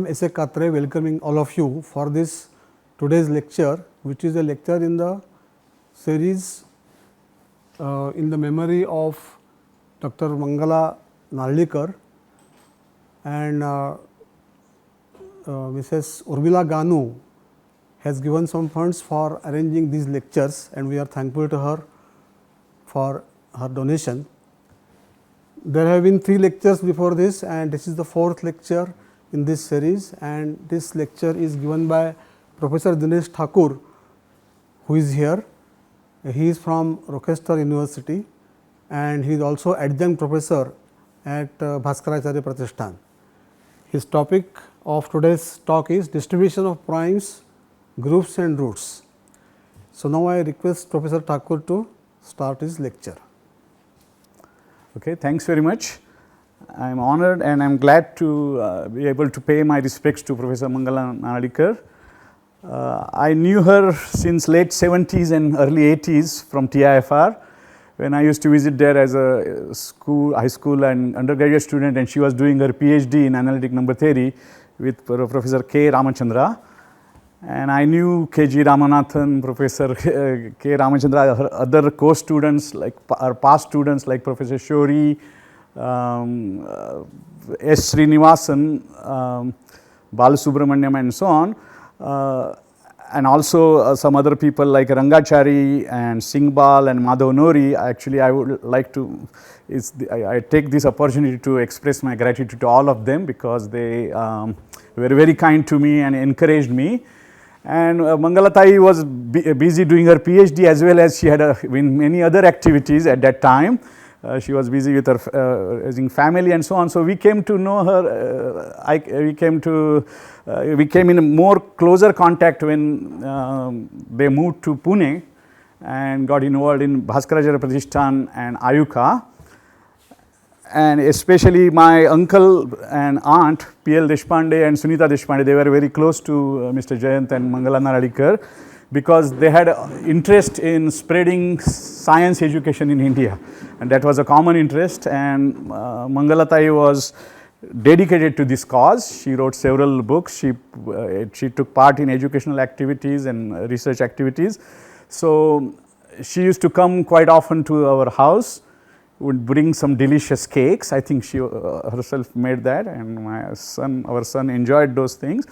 am S.A. Katre, welcoming all of you for this today's lecture, which is a lecture in the series in the memory of Dr. Mangala Narlikar and Mrs. Urmila Ganu has given some funds for arranging these lectures, and we are thankful to her for her donation. There have been 3 lectures before this, and this is the 4th lecture in this series, and this lecture is given by Professor Dinesh Thakur, who is here. He is from Rochester University and he is also adjunct professor at Bhaskaracharya Pratishthan. His topic of today's talk is distribution of primes, groups and roots. So, now I request Professor Thakur to start his lecture. Okay, thanks very much. I am honored and I am glad to be able to pay my respects to Professor Mangala Narlikar. I knew her since late 70s and early 80s from TIFR, when I used to visit there as a high school and undergraduate student, and she was doing her PhD in analytic number theory with Professor K. Ramachandra. And I knew K.G. Ramanathan, Professor K. Ramachandra, her other co-students like our past students like Professor Shori, S. Srinivasan, Balasubramanyam and so on, and also some other people like Rangachari and Singhbal and Madhav Nori. Actually, I would like to, I take this opportunity to express my gratitude to all of them because they were very kind to me and encouraged me. And Mangalatai was busy doing her PhD as well as she had many other activities at that time. She was busy with her raising family and so on. So, we came to know her, we came in a more closer contact when they moved to Pune and got involved in Bhaskaracharya Pratishthan and Ayuka. And especially my uncle and aunt P.L. Deshpande and Sunita Deshpande, they were very close to Mr. Jayant and Mangala Narlikar because they had interest in spreading science education in India, and that was a common interest, and Mangalatai was dedicated to this cause. She wrote several books, she took part in educational activities and research activities. So, she used to come quite often to our house, would bring some delicious cakes. I think she herself made that, and our son enjoyed those things.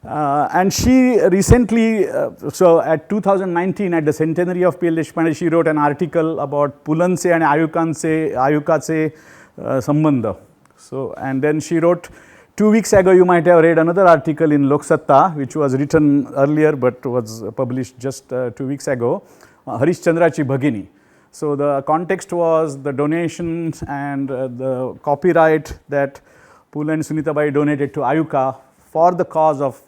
And she recently, so at 2019 at the centenary of P.L. Deshpande, she wrote an article about Pulanse and Ayukache Sambandha. So, and then she wrote 2 weeks ago, you might have read another article in Lok Satta, which was written earlier but was published just 2 weeks ago, Harish Chandrachi Bhagini. So, the context was the donations and the copyright that Pula and Sunita Bai donated to Ayuka for the cause of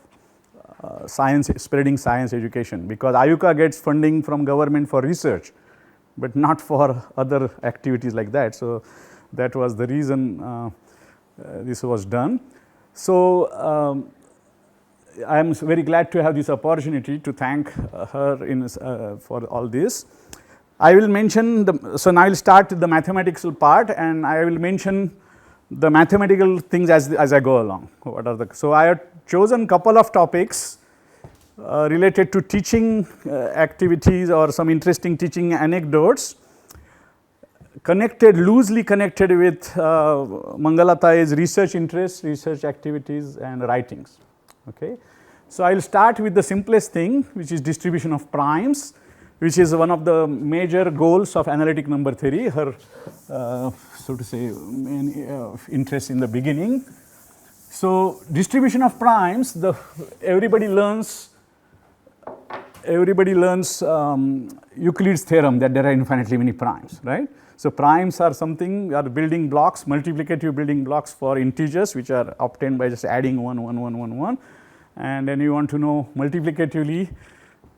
spreading science education, because Ayuka gets funding from government for research, but not for other activities like that. So, that was the reason this was done. So, I am very glad to have this opportunity to thank her for all this. I will mention so now I will start with the mathematical part, and I will mention the mathematical things as I go along. So, I have chosen couple of topics related to teaching activities or some interesting teaching anecdotes loosely connected with Mangalatai's research interests, research activities and writings. Okay. So, I will start with the simplest thing, which is distribution of primes, which is one of the major goals of analytic number theory, her so to say interest in the beginning. So, distribution of primes, everybody learns Euclid's theorem that there are infinitely many primes, right. So, primes are building blocks, multiplicative building blocks for integers, which are obtained by just adding 1, 1, 1, 1, 1, and then you want to know multiplicatively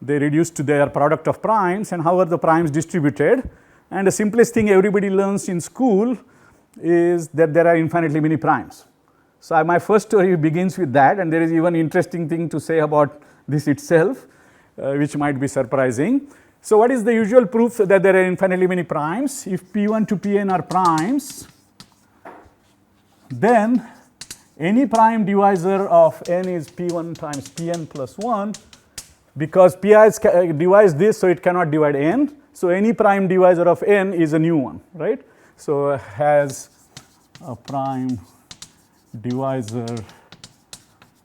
they reduce to their product of primes and how are the primes distributed. And the simplest thing everybody learns in school is that there are infinitely many primes. So, my first story begins with that, and there is even interesting thing to say about this itself, which might be surprising. So, what is the usual proof that there are infinitely many primes? If P1 to Pn are primes, then any prime divisor of n is p1 times pn plus 1, because pi divides this, so it cannot divide n. So any prime divisor of n is a new one, right? So has a prime divisor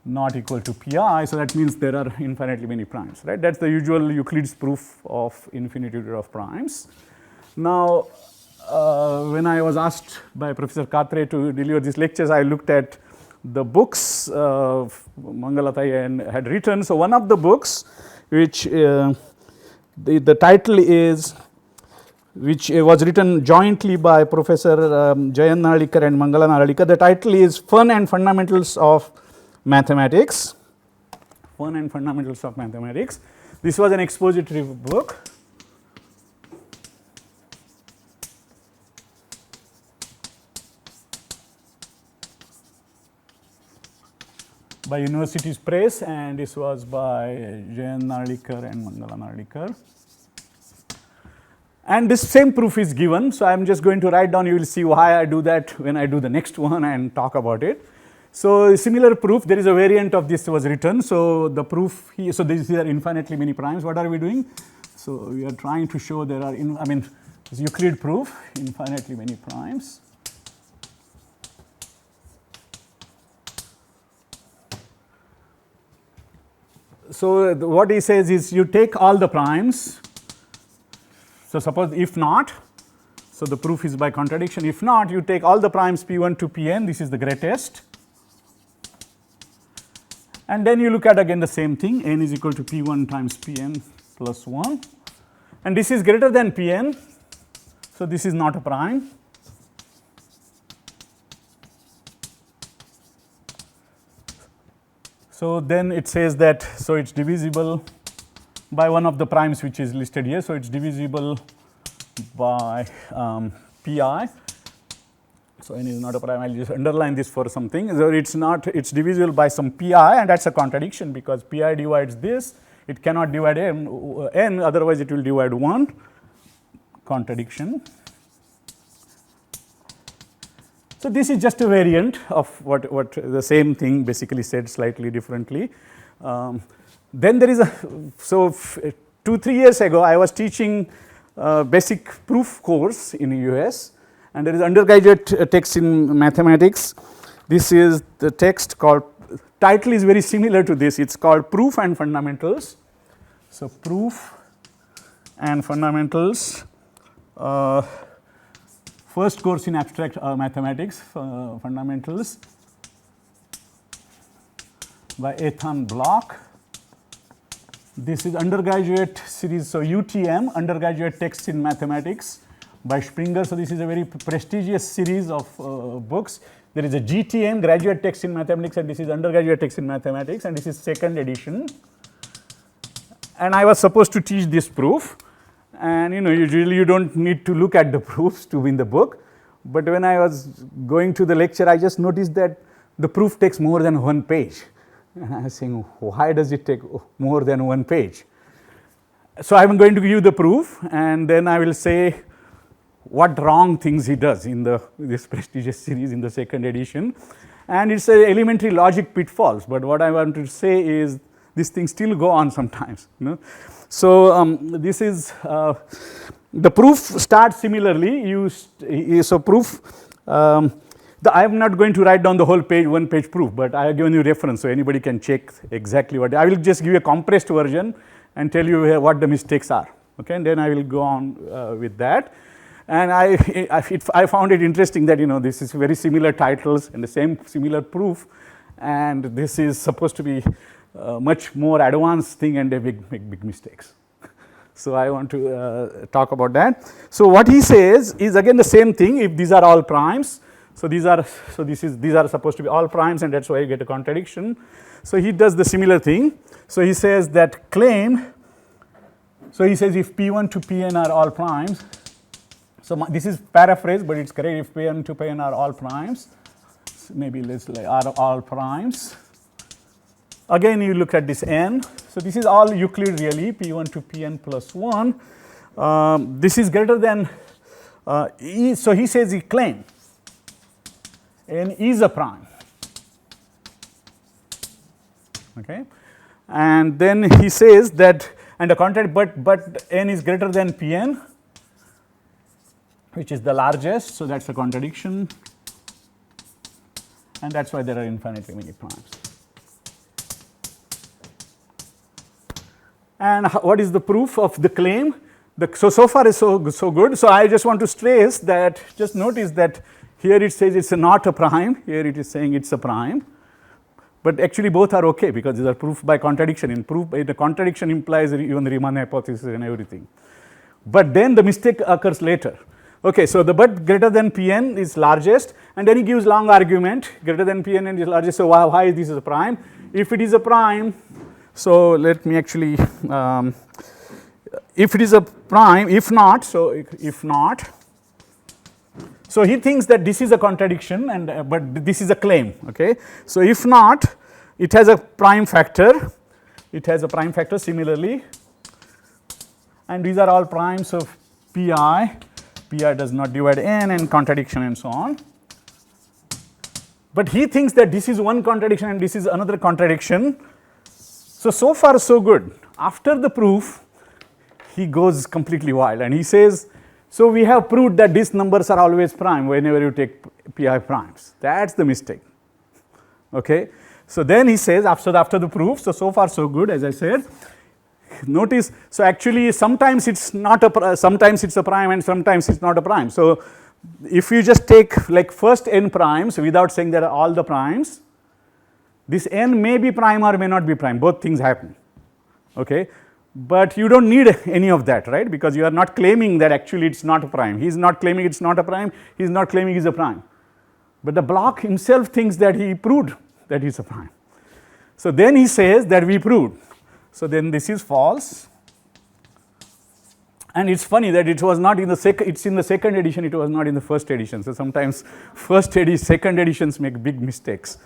not equal to pi, so that means there are infinitely many primes, right? That's the usual Euclid's proof of infinitude of primes. Now, when I was asked by Professor Katre to deliver these lectures, I looked at the books Mangalatai had written. So one of the books, which the title is, which was written jointly by Professor Jayan Narlikar and Mangala Narlikar. The title is Fun and Fundamentals of Mathematics. Fun and Fundamentals of Mathematics. This was an expository book. By Universities Press, and this was by Jayan Narlikar and Mangala Narlikar. And this same proof is given, so I am just going to write down, you will see why I do that when I do the next one and talk about it. So similar proof, there is a variant of this was written. So the proof here, so these are infinitely many primes. What are we doing? So we are trying to show there are, this Euclid proof, infinitely many primes. So what he says is you take all the primes. So suppose if not, so the proof is by contradiction. If not, you take all the primes p1 to pn, this is the greatest. And then you look at again the same thing, n is equal to p1 times pn plus 1. And this is greater than pn, so this is not a prime. So then it says that, so it's divisible by one of the primes which is listed here. So it's divisible by pi. So n is not a prime. I'll just underline this for something. So it's not, it's divisible by some pi, and that's a contradiction because pi divides this. It cannot divide n, otherwise it will divide 1. Contradiction. So this is just a variant of what the same thing basically said slightly differently. Then there is a, so 2-3 years ago I was teaching basic proof course in the US, and there is undergraduate text in mathematics. This is the text called, title is very similar to this, it's called Proof and Fundamentals. So Proof and Fundamentals. First course in abstract mathematics, fundamentals, by Ethan Block. This is undergraduate series, so UTM, undergraduate text in mathematics by Springer. So this is a very prestigious series of books. There is a GTM, graduate text in mathematics, and this is undergraduate text in mathematics, and this is second edition. And I was supposed to teach this proof. And usually you don't need to look at the proofs to win the book, but when I was going to the lecture, I just noticed that the proof takes more than 1 page. And I was saying, why does it take more than 1 page? So I am going to give you the proof, and then I will say what wrong things he does in this prestigious series in the second edition. And it's a elementary logic pitfalls, but what I want to say is these things still go on sometimes. So this is the proof starts similarly. So proof. I am not going to write down the whole page, 1 page proof, but I have given you reference, so anybody can check exactly what. I will just give you a compressed version and tell you what the mistakes are. Okay, and then I will go on with that. And I found it interesting that this is very similar titles and the same similar proof, and this is supposed to be much more advanced thing and they make big mistakes. So I want to talk about that. So what he says is again the same thing. If these are all primes, so these are supposed to be all primes, and that's why you get a contradiction. So he does the similar thing. So he says that claim. So he says if p1 to pn are all primes. So this is paraphrase, but it's correct. If p1 to pn are all primes, maybe let's like are all primes. Again, you look at this n. So this is all Euclid really, p1 to pn plus 1. This is greater than e. So he says he claim n is a prime. Okay. And then he says that, and the contract, but n is greater than Pn, which is the largest, so that's a contradiction, and that's why there are infinitely many primes. And what is the proof of the claim? So far is so good. So I just want to stress that, just notice that here it says it's not a prime, here it is saying it's a prime, but actually both are okay because these are proof by contradiction. In proof, the contradiction implies even the Riemann hypothesis and everything. But then the mistake occurs later. Okay, so the but greater than Pn is largest, and then he gives long argument, greater than Pn is largest, so why is this a prime? If it is a prime, so let me actually, if it is a prime, if not, so he thinks that this is a contradiction, and but this is a claim. Okay, so if not, it has a prime factor. It has a prime factor similarly, and these are all primes of pi. Pi does not divide n, and contradiction and so on. But he thinks that this is one contradiction and this is another contradiction. So far so good. After the proof, he goes completely wild and he says, so we have proved that these numbers are always prime whenever you take pi primes. That's the mistake. Okay. So then he says, after the proof, so far so good, as I said. Notice, so actually sometimes it's not a, sometimes it's a prime and sometimes it's not a prime. So if you just take like first n primes without saying there are all the primes, this n may be prime or may not be prime, both things happen. Okay. But you don't need any of that, right, because you are not claiming that actually it's not a prime. He is not claiming it's not a prime, he is not claiming it's a prime. But the block himself thinks that he proved that it's a prime. So then he says that we proved. So then this is false. And it's funny that it was not in the second, it's in the second edition, it was not in the first edition. So sometimes second editions make big mistakes.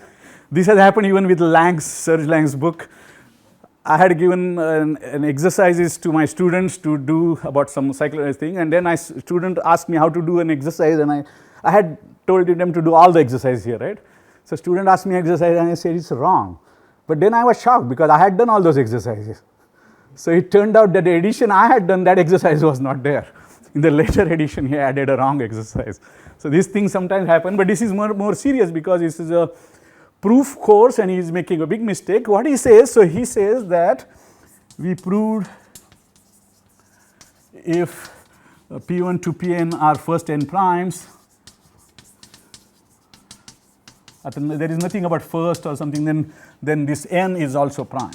This has happened even with Serge Lang's book. I had given an exercises to my students to do about some psychology thing, and then student asked me how to do an exercise, and I had told them to do all the exercise here, right? So student asked me exercise and I said it's wrong. But then I was shocked because I had done all those exercises. So it turned out that the edition I had done, that exercise was not there. In the later edition, he added a wrong exercise. So these things sometimes happen, but this is more serious because this is a proof course and he is making a big mistake. What he says, so he says that we proved if P1 to Pn are first n primes, there is nothing about first or something, then this n is also prime.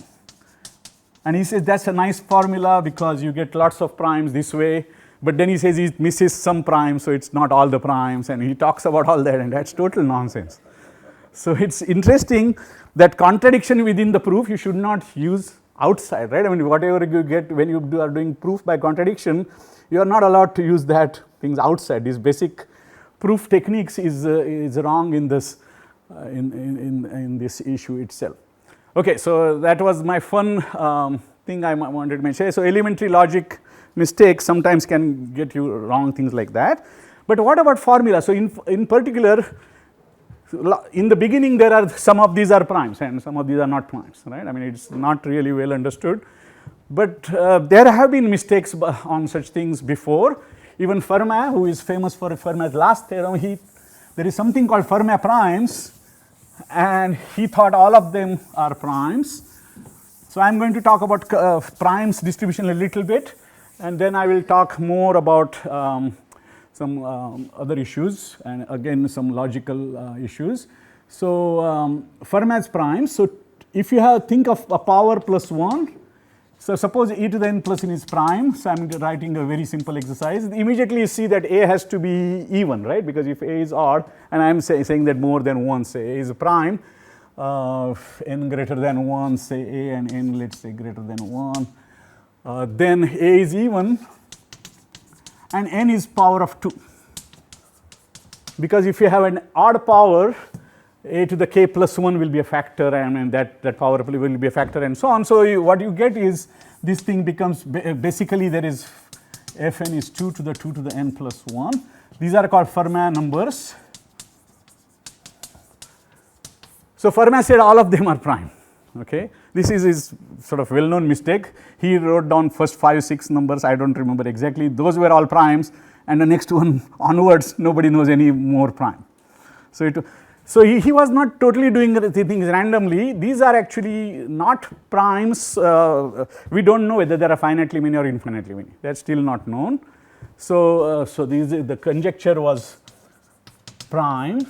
And he says that's a nice formula because you get lots of primes this way, but then he says he misses some primes, so it's not all the primes, and he talks about all that, and that's total nonsense. So it's interesting that contradiction within the proof you should not use outside, right? I mean, whatever you get when you are doing proof by contradiction, you are not allowed to use that things outside. These basic proof techniques is wrong in this in this issue itself. Okay, so that was my fun thing I wanted to mention. So elementary logic mistakes sometimes can get you wrong things like that. But what about formula? So in particular, in the beginning there are some of these are primes and some of these are not primes, right? I mean, it's not really well understood. But there have been mistakes on such things before. Even Fermat, who is famous for Fermat's last theorem, there is something called Fermat primes, and he thought all of them are primes. So I am going to talk about primes distribution a little bit, and then I will talk more about some other issues, and again some logical issues. So Fermat's primes. So if you think of a power plus 1, so suppose e to the n plus n is prime. So I am writing a very simple exercise. Immediately you see that a has to be even, right? Because if a is odd, and I am saying that more than 1, say a is a prime, n greater than 1, say a, and n let's say greater than 1, then a is even and n is power of 2. Because if you have an odd power, a to the k plus 1 will be a factor, and that power will be a factor, and so on. So what you get is this thing becomes basically there is fn is 2 to the n plus 1. These are called Fermat numbers. So Fermat said all of them are prime. Okay. This is his sort of well known mistake. He wrote down first 5, 6 numbers, I do not remember exactly, those were all primes, and the next one onwards nobody knows any more prime. So, he was not totally doing the things randomly. These are actually not primes. We do not know whether they are finitely many or infinitely many, that is still not known. So, the conjecture was prime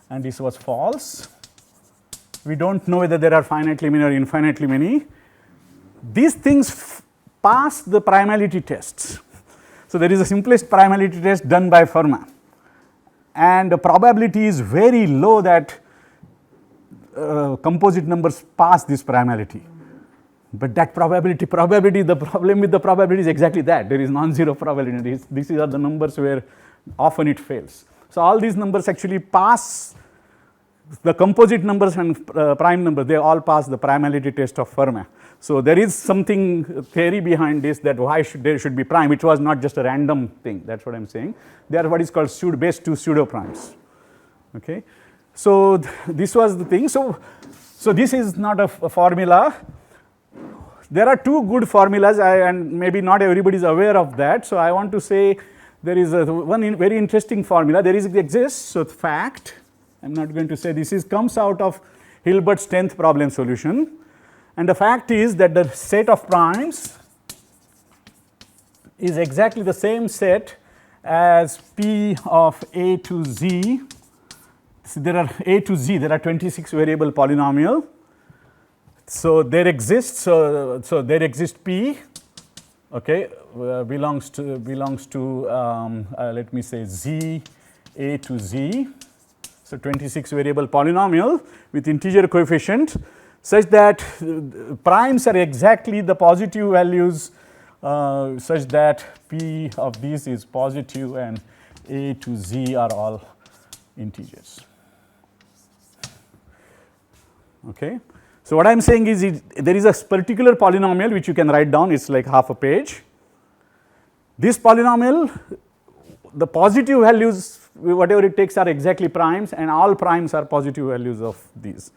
and this was false. We do not know whether there are finitely many or infinitely many. These things pass the primality tests. So, there is a simplest primality test done by Fermat, and the probability is very low that composite numbers pass this primality. But that probability, the problem with the probability is exactly that, there is non-zero probability. These are the numbers where often it fails. So, all these numbers actually pass the composite numbers and prime numbers, they all pass the primality test of Fermat. So, there is something theory behind this, that why there should be prime. It was not just a random thing, that is what I am saying. They are what is called base 2 pseudo primes. Okay. So, this was the thing. So, this is not a formula. There are two good formulas, and maybe not everybody is aware of that. So, I want to say there is one very interesting formula. There exists. So, fact, I am not going to say this comes out of Hilbert's 10th problem solution, and the fact is that the set of primes is exactly the same set as P of A to Z. So, there are A to Z, there are 26 variable polynomial. So, there exists, so there exists P, okay, belongs to let me say Z A to Z. So, 26 variable polynomial with integer coefficient such that primes are exactly the positive values such that P of these is positive and A to Z are all integers. Okay. So, what I am saying is there is a particular polynomial which you can write down, it is like half a page. This polynomial, the positive values whatever it takes are exactly primes, and all primes are positive values of these,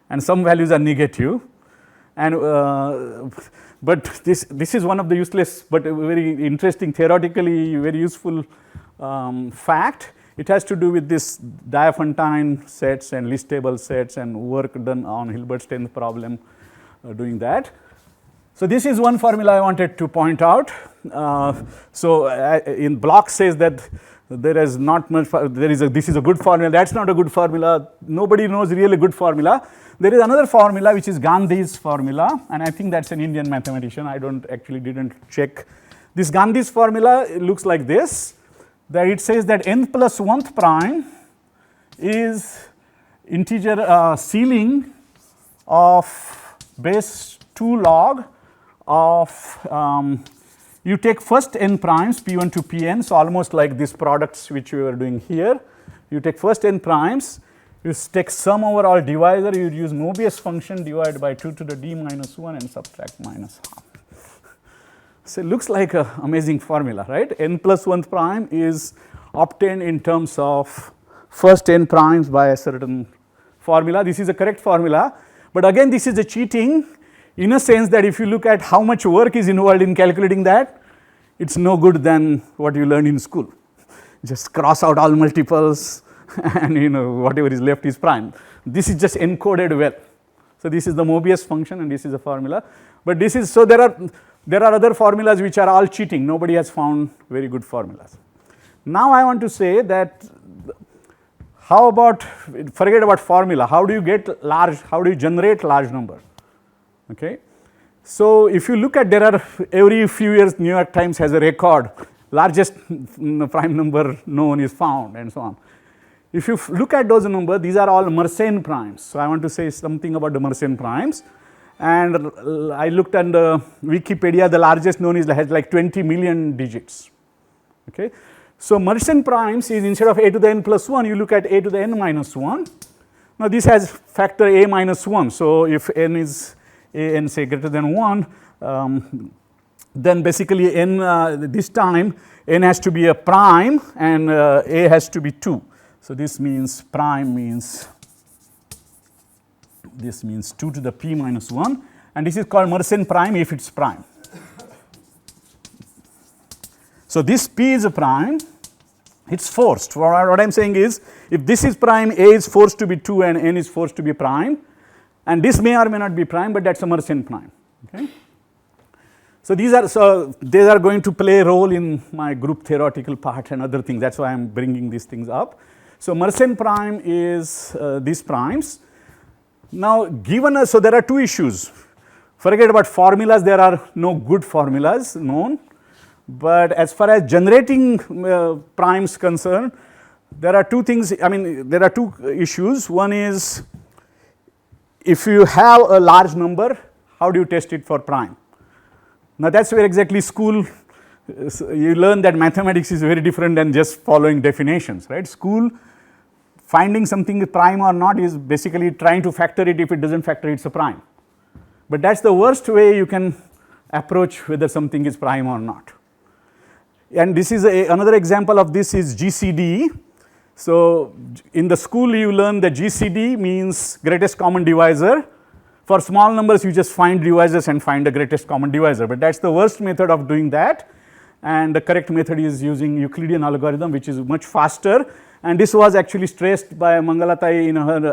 and some values are negative. And but this is one of the useless but very interesting, theoretically very useful fact. It has to do with this Diophantine sets and list table sets and work done on Hilbert's 10th problem doing that. So, this is one formula I wanted to point out. In Bloch says that there is not much, this is a good formula, that is not a good formula, nobody knows really good formula. There is another formula which is Gandhi's formula, and I think that is an Indian mathematician, I didn't check. This Gandhi's formula looks like this, that it says that n plus 1th prime is integer ceiling of base 2 log of you take first n primes p1 to pn. So, almost like these products which we were doing here, you take first n primes, you take sum over all divisor, you use Mobius function divided by 2 to the d minus 1 and subtract minus half. So, it looks like an amazing formula, right. N plus 1th prime is obtained in terms of first n primes by a certain formula. This is a correct formula, but again this is a cheating in a sense that if you look at how much work is involved in calculating that, it is no good than what you learned in school. Just cross out all multiples and whatever is left is prime. This is just encoded well. So, this is the Mobius function and this is the formula, but this is, so there are other formulas which are all cheating, nobody has found very good formulas. Now, I want to say that how about, forget about formula, how do you get large, how do you generate large number? Okay. So, if you look at, there are every few years New York Times has a record, largest prime number known is found and so on. If you look at those numbers, these are all Mersenne primes. So, I want to say something about the Mersenne primes, and I looked at the Wikipedia, the largest known has like 20 million digits. Okay. So, Mersenne primes is instead of a to the n plus 1, you look at a to the n minus 1. Now, this has factor a minus 1. So, if n is n say greater than 1, then basically n this time n has to be a prime and a has to be 2. So, this means prime means this means 2 to the p minus 1, and this is called Mersenne prime if it's prime. So this p is a prime, it's forced. What I am saying is, if this is prime, A is forced to be 2 and n is forced to be prime, and this may or may not be prime, but that's a Mersenne prime. Okay? So they are going to play a role in my group theoretical part and other things. That's why I am bringing these things up. So Mersenne prime is these primes. Now given us, so there are two issues. Forget about formulas, there are no good formulas known. But as far as generating primes concerned, there are two things, I mean there are two issues. One is, if you have a large number, how do you test it for prime? Now that's where exactly school, you learn that mathematics is very different than just following definitions, right? School, finding something is prime or not is basically trying to factor it. If it doesn't factor, it's a prime. But that's the worst way you can approach whether something is prime or not. And this is another example of this is GCD. So in the school you learn that GCD means greatest common divisor. For small numbers you just find divisors and find the greatest common divisor, but that's the worst method of doing that, and the correct method is using Euclidean algorithm, which is much faster, and this was actually stressed by Mangalatai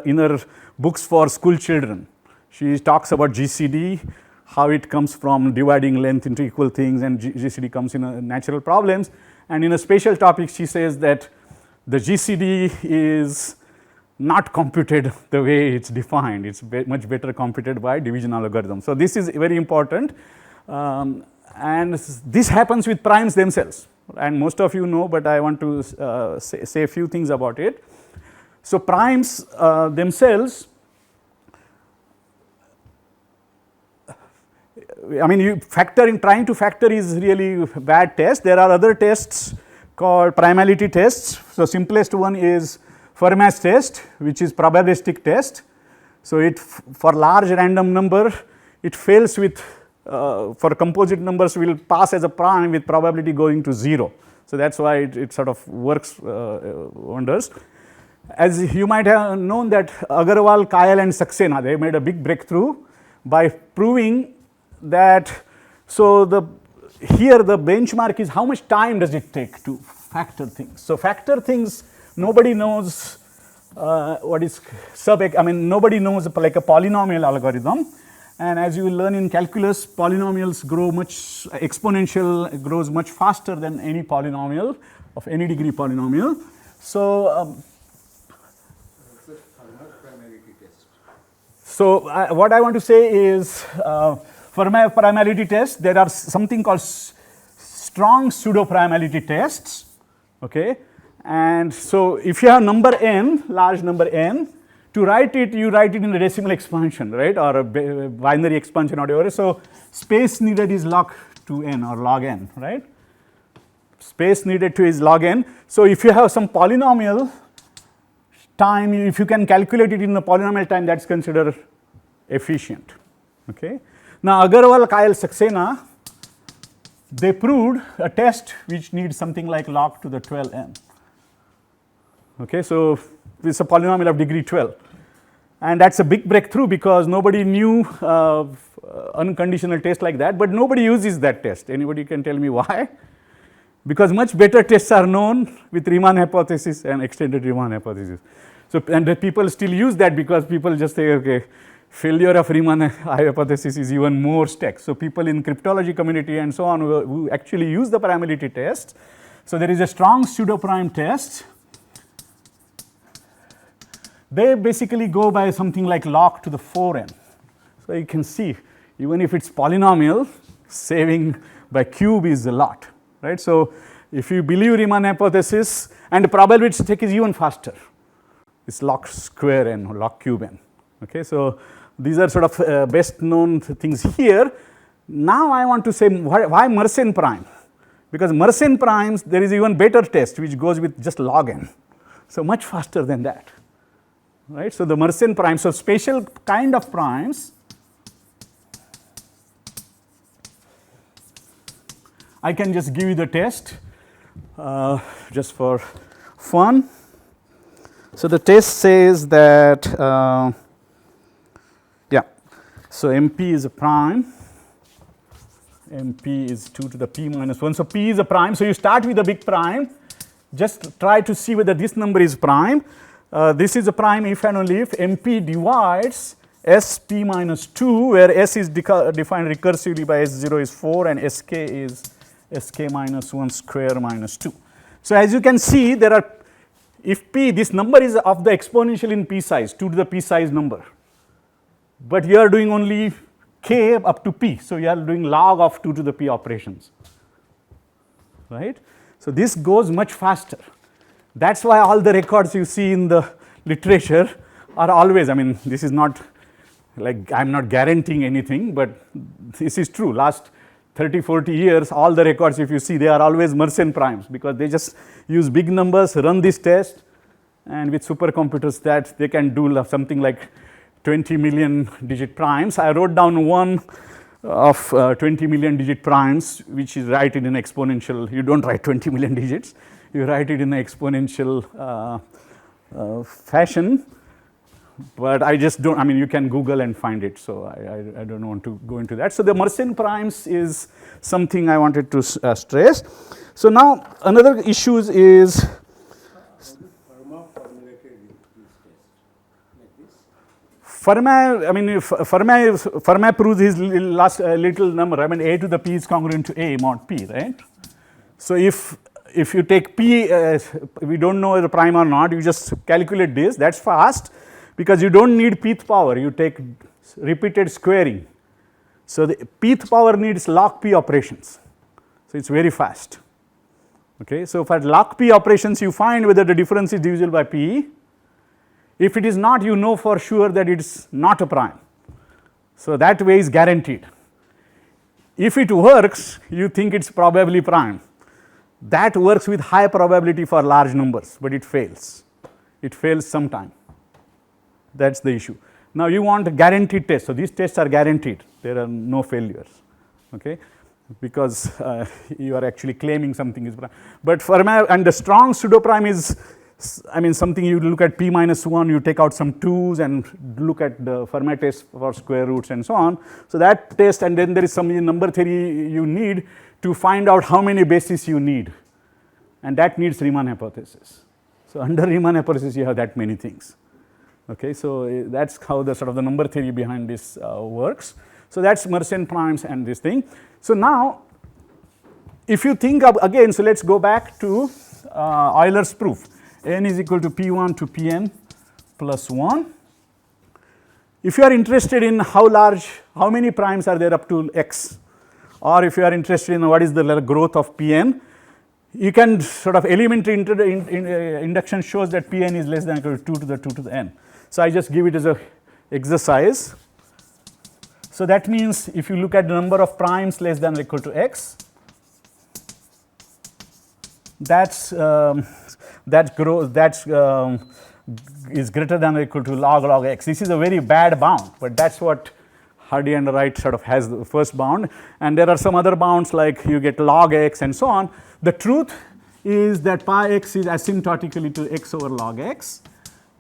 in her books for school children. She talks about GCD, how it comes from dividing length into equal things, and GCD comes in natural problems, and in a special topic she says that the GCD is not computed the way it's defined, it's much better computed by division algorithm. So this is very important, and this happens with primes themselves, and most of you know, but I want to say a few things about it. So primes themselves, I mean trying to factor is really a bad test. There are other tests called primality tests. So simplest one is Fermat's test, which is probabilistic test. So it for large random number, it fails with for composite numbers will pass as a prime with probability going to 0. So that's why it sort of works wonders. As you might have known that Agarwal, Kayal and Saxena, they made a big breakthrough by proving that, so here the benchmark is how much time does it take to factor things. So factor things, nobody knows what is nobody knows like a polynomial algorithm, and as you will learn in calculus, polynomials grow exponential grows much faster than any polynomial of any degree polynomial. So what I want to say is, for my primality test, there are something called strong pseudo primality tests, okay? And so if you have number n, large number n, to write it, you write it in a decimal expansion, right, or a binary expansion or whatever. So space needed is log to n or log n, right? Space needed to is log n. So if you have some polynomial time, if you can calculate it in a polynomial time, that's considered efficient, okay? Now Agarwal, Kayal, Saxena, they proved a test which needs something like log to the 12n. Okay, so it's a polynomial of degree 12, and that's a big breakthrough because nobody knew unconditional test like that, but nobody uses that test. Anybody can tell me why? Because much better tests are known with Riemann hypothesis and extended Riemann hypothesis. So and the people still use that because people just say, okay, failure of Riemann hypothesis is even more stacked. So people in cryptology community and so on who actually use the primality test. So there is a strong pseudo prime test. They basically go by something like log to the 4n. So you can see, even if it's polynomial, saving by cube is a lot, right? So if you believe Riemann hypothesis, and the probability check is even faster, it's log square n or log cube n. Okay, so these are sort of best known things here. Now I want to say why Mersenne prime, because Mersenne primes there is even better test which goes with just log n, so much faster than that, right? So the Mersenne prime, so special kind of primes, I can just give you the test just for fun. So the test says that So MP is a prime, MP is 2 to the p minus 1. So p is a prime. So you start with a big prime, just try to see whether this number is prime. This is a prime if and only if MP divides SP minus 2, where S is defined recursively by S0 is 4 and SK is SK minus 1 square minus 2. So as you can see, there are, if P, this number is of the exponential in P size, 2 to the P size number, but you are doing only K up to P. So you are doing log of 2 to the P operations, right. So this goes much faster. That's why all the records you see in the literature are always, I mean, this is not like I'm not guaranteeing anything, but this is true. Last 30, 40 years, all the records if you see, they are always Mersenne primes, because they just use big numbers, run this test, and with supercomputers that they can do something like 20 million digit primes. I wrote down one of 20 million digit primes, which is write it in exponential. You don't write 20 million digits, you write it in an exponential fashion. But I just don't, I mean, you can Google and find it, so I don't want to go into that. So the Mersenne primes is something I wanted to stress. So now another issue is Fermat, I mean, Fermat proves his last little number. I mean, a to the p is congruent to a mod p, right? So if you take p, we don't know the prime or not, you just calculate this. That's fast, because you don't need pth power. You take repeated squaring. So the pth power needs log p operations. So it's very fast. Okay. So for log p operations, you find whether the difference is divisible by p. If it is not, you know for sure that it is not a prime. So that way is guaranteed. If it works, you think it's probably prime. That works with high probability for large numbers, but it fails. It fails sometime. That's the issue. Now you want a guaranteed test. So these tests are guaranteed. There are no failures, okay? Because you are actually claiming something is prime. But Fermat, and the strong pseudo prime is, I mean, something you look at p minus 1, you take out some 2's and look at the Fermat test for square roots and so on. So that test, and then there is some number theory you need to find out how many bases you need, and that needs Riemann hypothesis. So under Riemann hypothesis you have that many things. Okay, so that's how the sort of the number theory behind this works. So that's Mersenne primes and this thing. So now if you think of again, so let's go back to Euler's proof. N is equal to P1 to Pn plus 1. If you are interested in how many primes are there up to x, or if you are interested in what is the growth of Pn, you can sort of elementary induction shows that Pn is less than or equal to 2 to the 2 to the n. So I just give it as a exercise. So that means if you look at the number of primes less than or equal to x, is greater than or equal to log x. This is a very bad bound, but that's what Hardy and Wright sort of has the first bound, and there are some other bounds like you get log x and so on. The truth is that pi x is asymptotically to x over log x,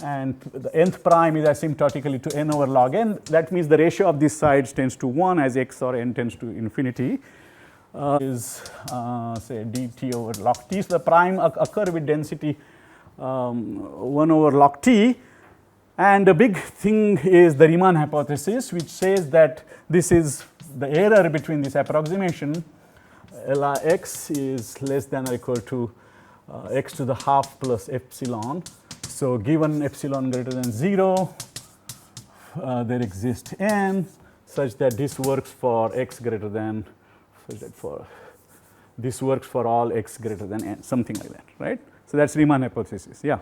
and the nth prime is asymptotically to n over log n. That means the ratio of these sides tends to 1 as x or n tends to infinity. Is say dt over log t. So the prime occur with density 1 over log t, and the big thing is the Riemann hypothesis, which says that this is the error between this approximation. Lx is less than or equal to x to the half plus epsilon. So given epsilon greater than 0, there exists n such that this works for x greater than, this works for all x greater than n, something like that, right? So that's Riemann hypothesis. Yeah.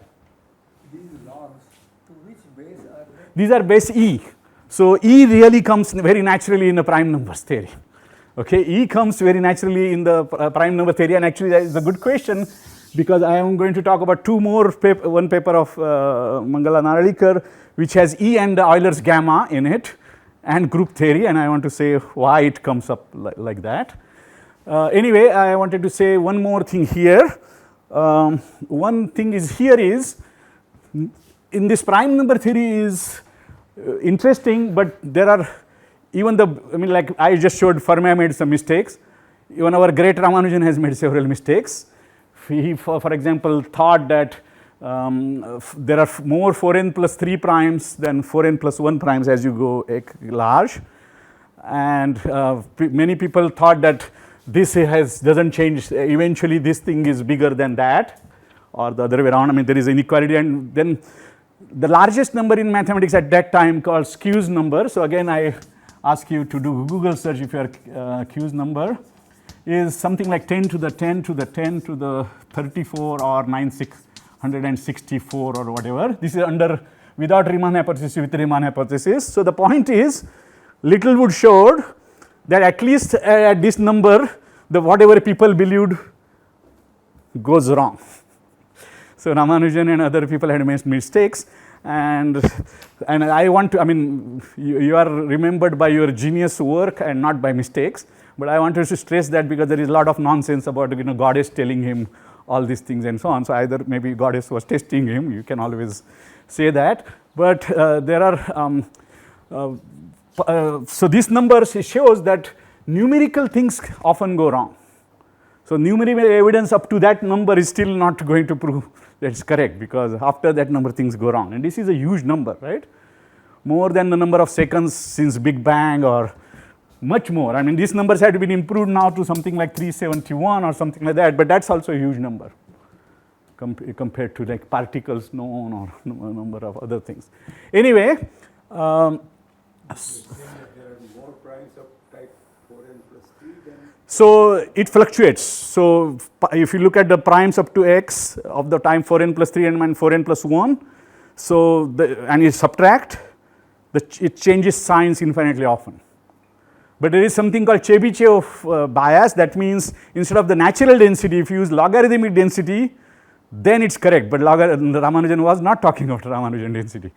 These logs, to which base are they? These are base E. So E really comes very naturally in the prime numbers theory. Okay, E comes very naturally in the prime number theory, and actually that is a good question, because I am going to talk about two more one paper of Mangala Narlikar, which has E and the Euler's gamma in it, and group theory, and I want to say why it comes up like that. Anyway, I wanted to say one more thing here. One thing is here is, in this prime number theory is interesting, but there are even the, I mean, like I just showed Fermat made some mistakes, even our great Ramanujan has made several mistakes. He, for example, thought that there are more 4n plus 3 primes than 4n plus 1 primes as you go large, and many people thought that this doesn't change, eventually this thing is bigger than that, or the other way around. I mean, there is inequality, and then the largest number in mathematics at that time called Q's number. So again, I ask you to do Google search if your Q's number is something like 10 to the 10 to the 10 to the 34 or 9664 or whatever. This is under without Riemann hypothesis, with Riemann hypothesis. So the point is, Littlewood showed that at least at this number, the whatever people believed goes wrong. So Ramanujan and other people had made mistakes, and I want to, I mean, you are remembered by your genius work and not by mistakes, but I wanted to stress that because there is a lot of nonsense about, you know, Goddess telling him all these things and so on. So either maybe Goddess was testing him, you can always say that, but there are so this number shows that numerical things often go wrong. So numerical evidence up to that number is still not going to prove that it's correct, because after that number things go wrong, and this is a huge number, right? More than the number of seconds since Big Bang, or much more. I mean, these numbers had been improved now to something like 371 or something like that, but that's also a huge number compared to like particles known or number of other things. Anyway, There are more primes of type 4n plus 3 than. so it fluctuates. So if you look at the primes up to x of the time 4n plus 3 and 4n plus 1, so and you subtract, it changes signs infinitely often. But there is something called Chebyshev bias. That means instead of the natural density, if you use logarithmic density, then it's correct. But Ramanujan was not talking about Ramanujan density.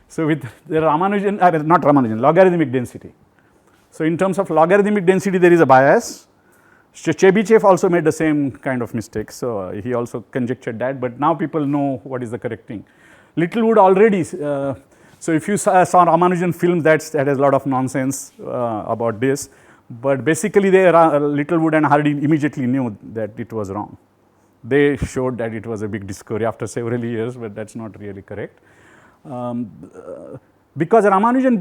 So with the Ramanujan, not Ramanujan, logarithmic density. So in terms of logarithmic density, there is a bias. Chebyshev also made the same kind of mistake. So he also conjectured that, but now people know what is the correct thing. Littlewood already, so if you saw Ramanujan films, that has a lot of nonsense about this, but basically Littlewood and Hardy immediately knew that it was wrong. They showed that it was a big discovery after several years, but that's not really correct. Because Ramanujan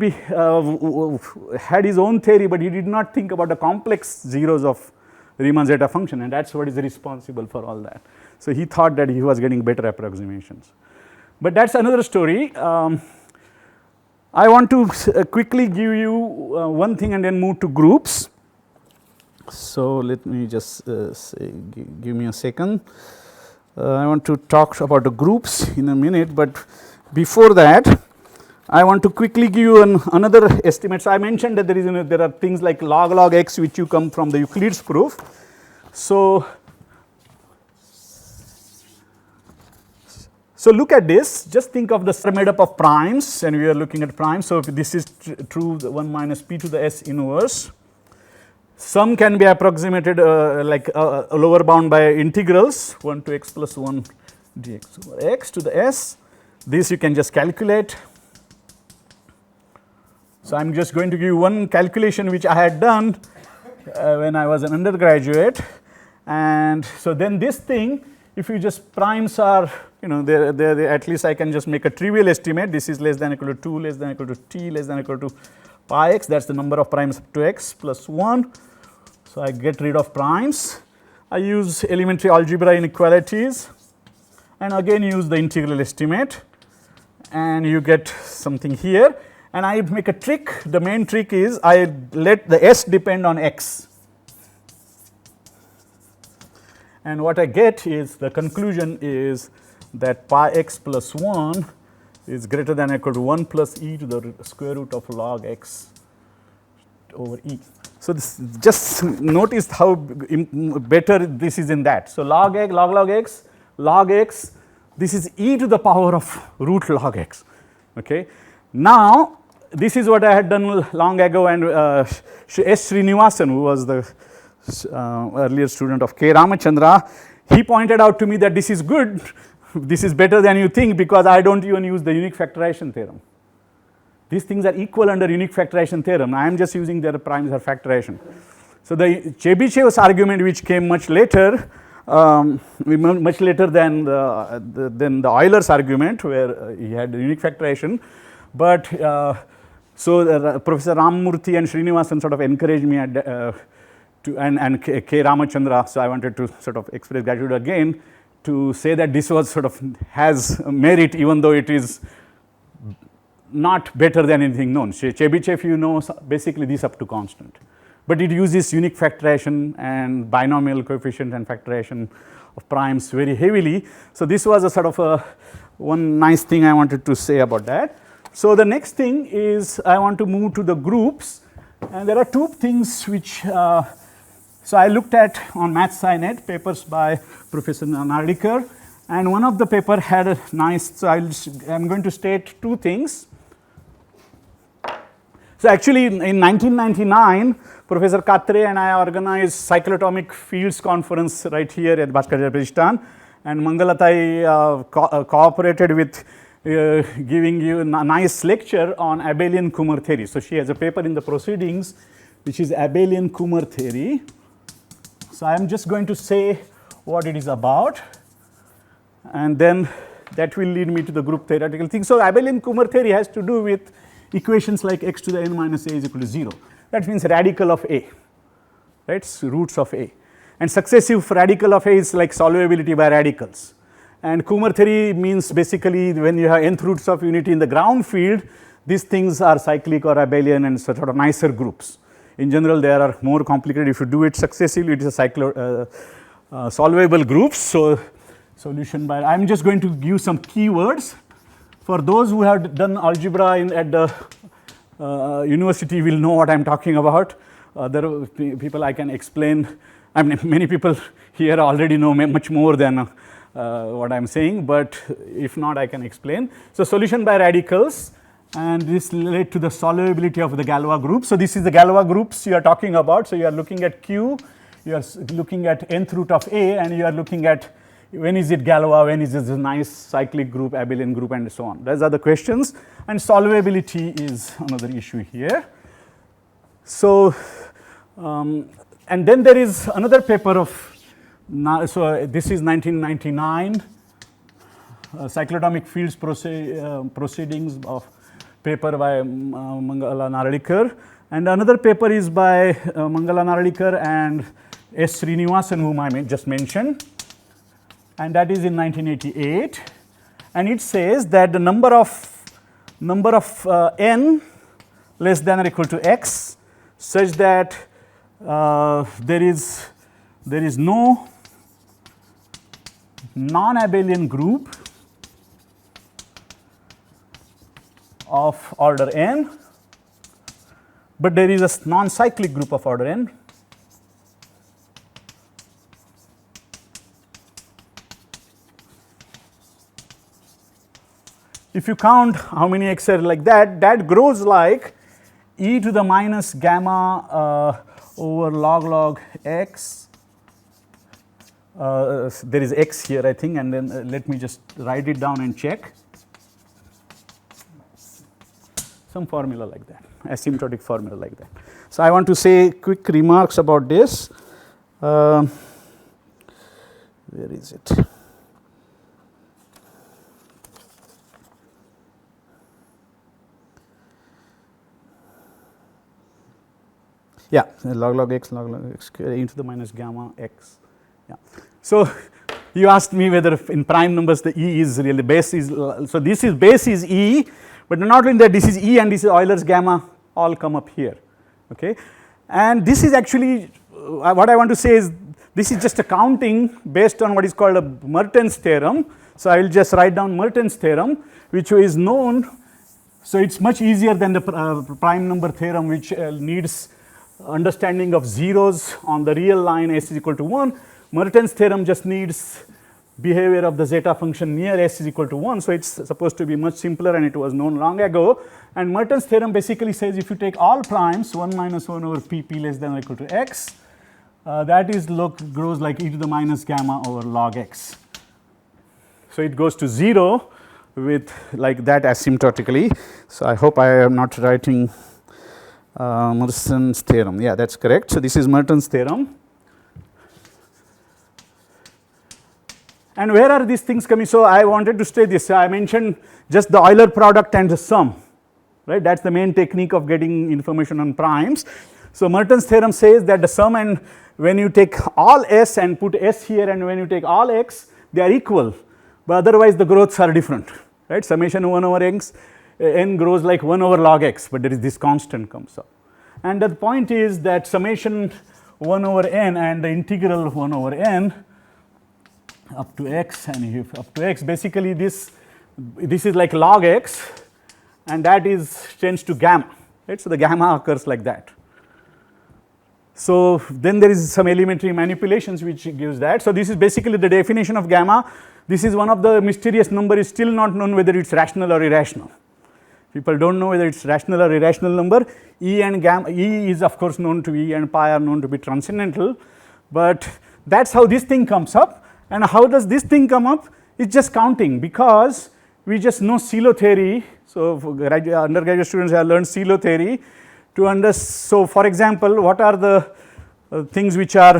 had his own theory, but he did not think about the complex zeros of Riemann zeta function, and that's what is responsible for all that. So he thought that he was getting better approximations. But that's another story. I want to quickly give you one thing and then move to groups. So let me just give me a second. I want to talk about the groups in a minute, but before that, I want to quickly give you another estimate. So I mentioned that there are things like log x which you come from the Euclid's proof. So look at this, just think of the set made up of primes, and we are looking at primes. So if this is true, the 1 minus p to the s inverse. Some can be approximated like a lower bound by integrals, 1 to x plus 1 dx over x to the s. This you can just calculate. So I am just going to give you one calculation which I had done when I was an undergraduate, and so then this thing, if you just primes are, you know, they at least I can just make a trivial estimate. This is less than or equal to 2, less than or equal to t, less than or equal to pi x. That's the number of primes up to x plus 1. So I get rid of primes. I use elementary algebra inequalities, and again use the integral estimate, and you get something here. And I make a trick. The main trick is I let the s depend on x. And what I get is, the conclusion is that pi x plus 1 is greater than or equal to 1 plus e to the square root of log x over e. So this, just notice how better this is in that. So log x, log x, this is e to the power of root log x. Okay. Now this is what I had done long ago, and S. Srinivasan, who was the earlier student of K. Ramachandra, he pointed out to me that this is good, this is better than you think, because I don't even use the unique factorization theorem. these things are equal under unique factorization theorem. I am just using their primes or factorization. So, the Chebyshev's argument, which came much later, much later than the Euler's argument, where he had unique factorization, but so Professor Ramamurthy and Srinivasan sort of encouraged me and K. Ramachandra, so I wanted to sort of express gratitude again to say that this was sort of has merit, even though it is not better than anything known. Chebyshev, you know, basically this up to constant, but it uses unique factorization and binomial coefficient and factorization of primes very heavily. So, this was a sort of one nice thing I wanted to say about that. So, the next thing is I want to move to the groups, and there are two things which so I looked at on MathSciNet papers by Professor Nardikar, and one of the paper had a nice, so I am going to state two things. So, actually in 1999 Professor Katre and I organized cyclotomic fields conference right here at Bhaskar Pratishthan, and Mangalatai cooperated with giving you a nice lecture on abelian Kummer theory. So, she has a paper in the proceedings which is abelian Kummer theory. So, I am just going to say what it is about, and then that will lead me to the group theoretical thing. So, abelian Kummer theory has to do with equations like x to the n minus a is equal to 0. That means radical of a, right, so roots of a, and successive radical of a is like solvability by radicals. And Kummer theory means basically when you have nth roots of unity in the ground field, these things are cyclic or abelian and sort of nicer groups. In general, they are more complicated. If you do it successively, it is a solvable groups. So, solution by, I am just going to give some keywords. For those who have done algebra at the university will know what I am talking about. Other people I can explain, I mean many people here already know much more than what I am saying, but if not I can explain. So, solution by radicals, and this relate to the solvability of the Galois group. So, this is the Galois groups you are talking about. So, you are looking at Q, you are looking at nth root of A, and you are looking at when is it Galois, when is this nice cyclic group, abelian group, and so on. Those are the questions, and solvability is another issue here. So, and then there is another paper of, so this is 1999 cyclotomic fields proceedings of paper by Mangala Narlikar, and another paper is by Mangala Narlikar and S. Srinivasan, whom I just mentioned, and that is in 1988, and it says that the number of n less than or equal to x such that there is no non-abelian group of order n, but there is a non-cyclic group of order n. If you count how many x are like that, that grows like e to the minus gamma over log x. There is x here I think, and then let me just write it down and check. Some formula like that, asymptotic formula like that. So, I want to say quick remarks about this. Where is it? Yeah, log x e to the minus gamma x. Yeah. So, you asked me whether in prime numbers the e is really base is, so this is base is e, but not only that, this is e and this is Euler's gamma all come up here, okay. And this is actually what I want to say is this is just a counting based on what is called a Mertens theorem. So, I will just write down Mertens theorem, which is known. So, it is much easier than the prime number theorem, which needs understanding of zeros on the real line s is equal to 1. Mertens theorem just needs behavior of the zeta function near s is equal to 1. So, it is supposed to be much simpler, and it was known long ago. And Mertens theorem basically says if you take all primes 1 minus 1 over p less than or equal to x, that is grows like e to the minus gamma over log x. So, it goes to 0 with like that asymptotically. So, I hope I am not writing Merson's theorem. Yeah, that is correct. So, this is Merton's theorem. And where are these things coming? So, I wanted to say this. I mentioned just the Euler product and the sum, right. That is the main technique of getting information on primes. So, Merton's theorem says that the sum, and when you take all s and put s here, and when you take all x, they are equal, but otherwise the growths are different, right. Summation 1 over x, n grows like 1 over log x, but there is this constant comes up. And the point is that summation 1 over n and the integral 1 over n up to x, and if up to x, basically this is like log x, and that is tends to gamma, right. So, the gamma occurs like that. So, then there is some elementary manipulations which gives that. So, this is basically the definition of gamma. This is one of the mysterious number, is still not known whether it is rational or irrational. People do not know whether it is rational or irrational number. E and gamma, E is of course known to be, and pi are known to be transcendental, but that is how this thing comes up. And how does this thing come up? It is just counting, because we just know Silo theory. So, for undergraduate students have learned Silo theory to understand. So, for example, what are the things which are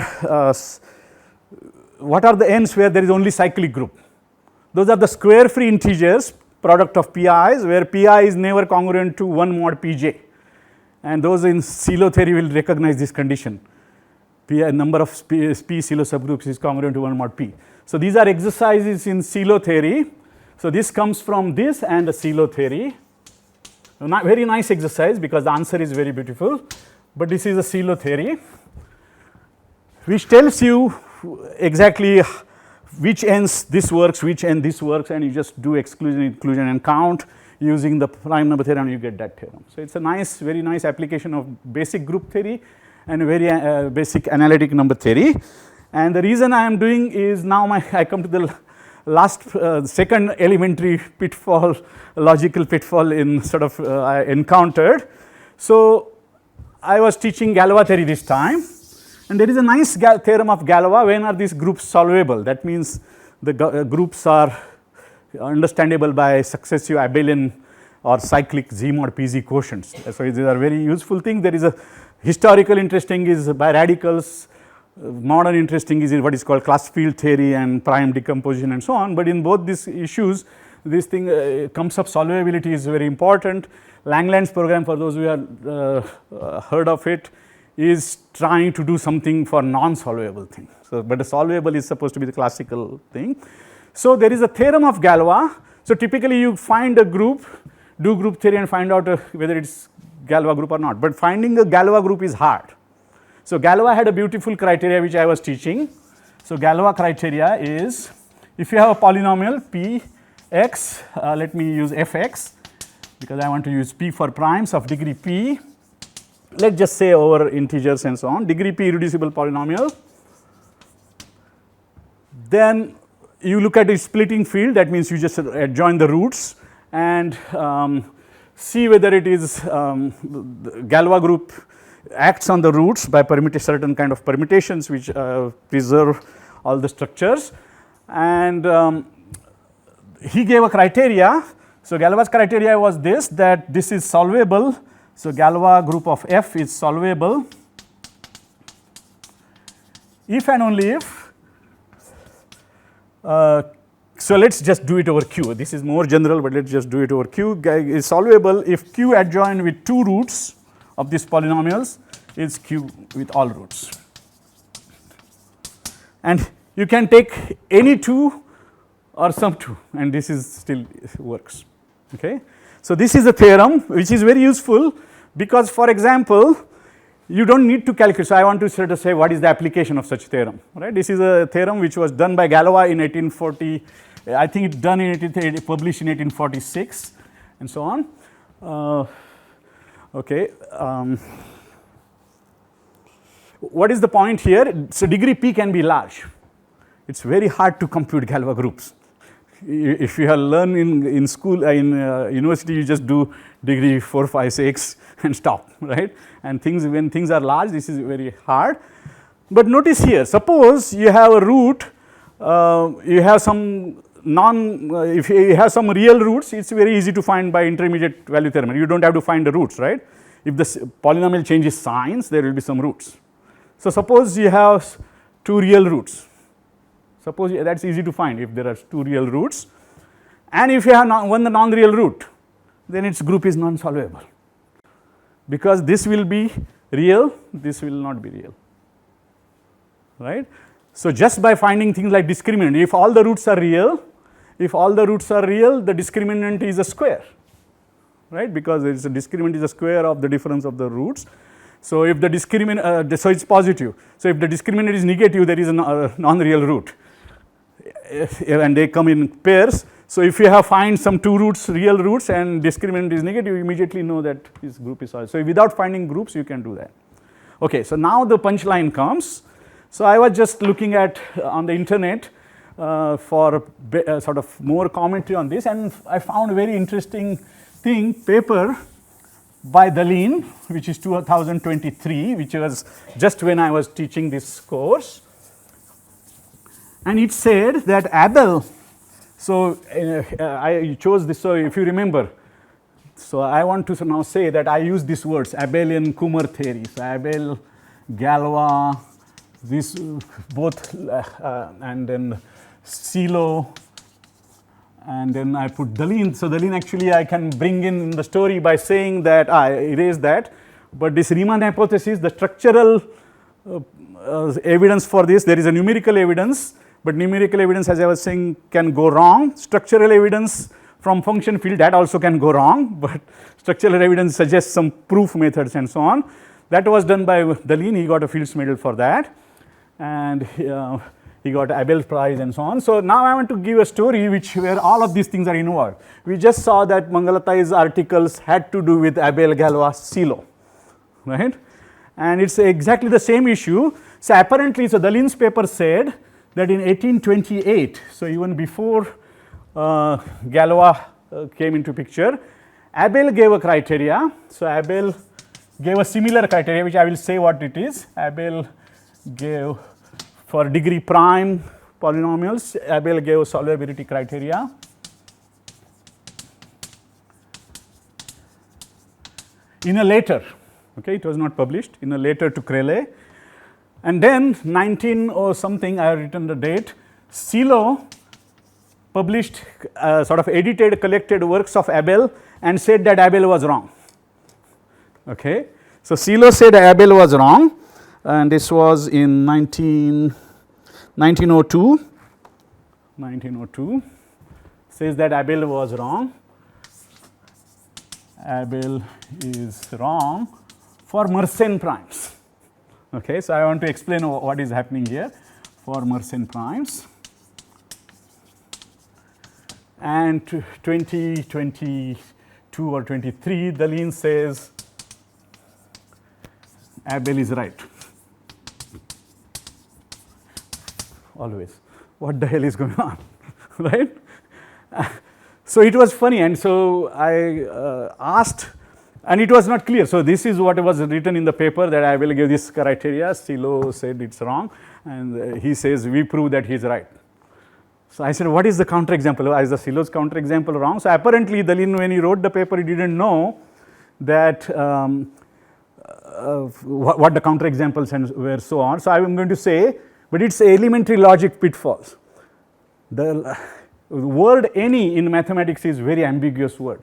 what are the n's where there is only cyclic group? Those are the square free integers, product of pi's, where pi is never congruent to 1 mod pj, and those in Silo theory will recognize this condition. P number of p Silo subgroups is congruent to 1 mod p. So, these are exercises in Silo theory. So, this comes from this and the Silo theory. Not very nice exercise, because the answer is very beautiful, but this is a Silo theory which tells you exactly which ends this works, which end this works, and you just do exclusion, inclusion, and count using the prime number theorem, and you get that theorem. So, it is a nice, very nice application of basic group theory and very basic analytic number theory. And the reason I am doing is now I come to the last second elementary pitfall, logical pitfall in sort of I encountered. So, I was teaching Galois theory this time, and there is a nice theorem of Galois. When are these groups solvable? That means the groups are understandable by successive abelian or cyclic Z mod PZ quotients. So, these are very useful things. There is a historical interesting is by radicals, modern interesting is what is called class field theory and prime decomposition and so on, but in both these issues this thing comes up, solvability is very important. Langland's program, for those who have heard of it, is trying to do something for non-solvable thing. So, but the solvable is supposed to be the classical thing. So, there is a theorem of Galois. So, typically you find a group, do group theory and find out whether it is Galois group or not, but finding a Galois group is hard. So, Galois had a beautiful criteria which I was teaching. So, Galois criteria is, if you have a polynomial p x, let me use f x, because I want to use p for primes of degree p, let us just say over integers and so on, degree p irreducible polynomial, then you look at its splitting field, that means you just adjoin the roots and see whether it is the Galois group acts on the roots by certain kind of permutations which preserve all the structures, and he gave a criteria. So, Galois criteria was this, that this is solvable. So, Galois group of f is solvable if and only if, so let us just do it over q, this is more general, but let us just do it over q, is solvable if q adjoined with 2 roots of these polynomials is q with all roots, and you can take any 2 or some 2, and this is still works. Okay. So, this is a theorem which is very useful, because for example you do not need to calculate. So, I want to sort of say what is the application of such theorem, right. This is a theorem which was done by Galois in 1840, I think it done in published in 1846 and so on. Okay. What is the point here? So, degree p can be large. It is very hard to compute Galois groups. If you have learned in school, in university, you just do degree 4, 5, 6 and stop, right. And things, when things are large, this is very hard. But notice here, suppose you have a root, you have some if you have some real roots, it's very easy to find by intermediate value theorem. You don't have to find the roots, right? If the polynomial changes signs, there will be some roots. So suppose you have two real roots. Suppose that's easy to find if there are two real roots, and if you have one non-real root, then its group is non-solvable, because this will be real, this will not be real, right? So just by finding things like discriminant, if all the roots are real, the discriminant is a square, right? Because there is a discriminant is a square of the difference of the roots. So if the discriminant, so it's positive. So if the discriminant is negative, there is a non-real root, and they come in pairs. So if you have find some two roots, real roots, and discriminant is negative, you immediately know that this group is solved. So without finding groups, you can do that. Okay, so now the punchline comes. So I was just looking at on the internet for sort of more commentary on this, and I found a very interesting paper by Dalin, which is 2023, which was just when I was teaching this course, and it said that Abel. So I chose this. So if you remember, so I want to now say that I use these words, Abelian Kummer theory. So Abel, Galois, this both, and then Silo, and then I put Dalin. So Dalin actually I can bring in the story by saying that I erased that, but this Riemann hypothesis, the structural evidence for this, there is a numerical evidence, but numerical evidence, as I was saying, can go wrong. Structural evidence from function field, that also can go wrong, but structural evidence suggests some proof methods and so on. That was done by Dalin. He got a Fields Medal for that, and he got Abel Prize and so on. So now I want to give a story where all of these things are involved. We just saw that Mangalatai's articles had to do with Abel, Galois, Silo, right? And it's exactly the same issue. So apparently, so Dalin's paper said that in 1828, so even before Galois came into picture, Abel gave a criteria. So Abel gave a similar criteria, which I will say what it is. Abel gave for degree prime polynomials, Abel gave solvability criteria. In a letter, okay, it was not published, in a letter to Crele. And then 19 or something, I have written the date, Silo published sort of edited collected works of Abel and said that Abel was wrong. Okay. So Silo said Abel was wrong, and this was in 1902. 1902 says that Abel was wrong. Abel is wrong for Mersenne primes. Okay, so I want to explain what is happening here for Mersenne primes. And 2022 or 23, Dalin says Abel is right. Always. What the hell is going on, right? So it was funny, and so I asked, and it was not clear. So this is what was written in the paper, that I will give this criteria. Silo said it's wrong, and he says we prove that he's right. So I said, what is the counterexample? Is the Silo's counterexample wrong? So apparently Dalin, when he wrote the paper, he didn't know that what the counterexamples were, so on. So I am going to say, but it's elementary logic pitfalls. The word any in mathematics is very ambiguous word.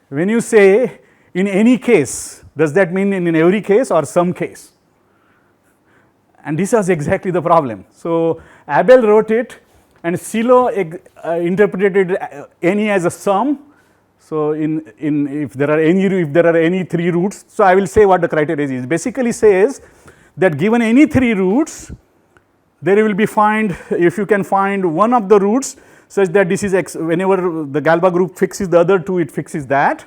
When you say in any case, does that mean in every case or some case? And this was exactly the problem. So Abel wrote it, and Silo interpreted any as a sum. So if there are any three roots, so I will say what the criteria is. Basically says that given any three roots, there will be if you can find one of the roots such that this is x, whenever the Galois group fixes the other two, it fixes that,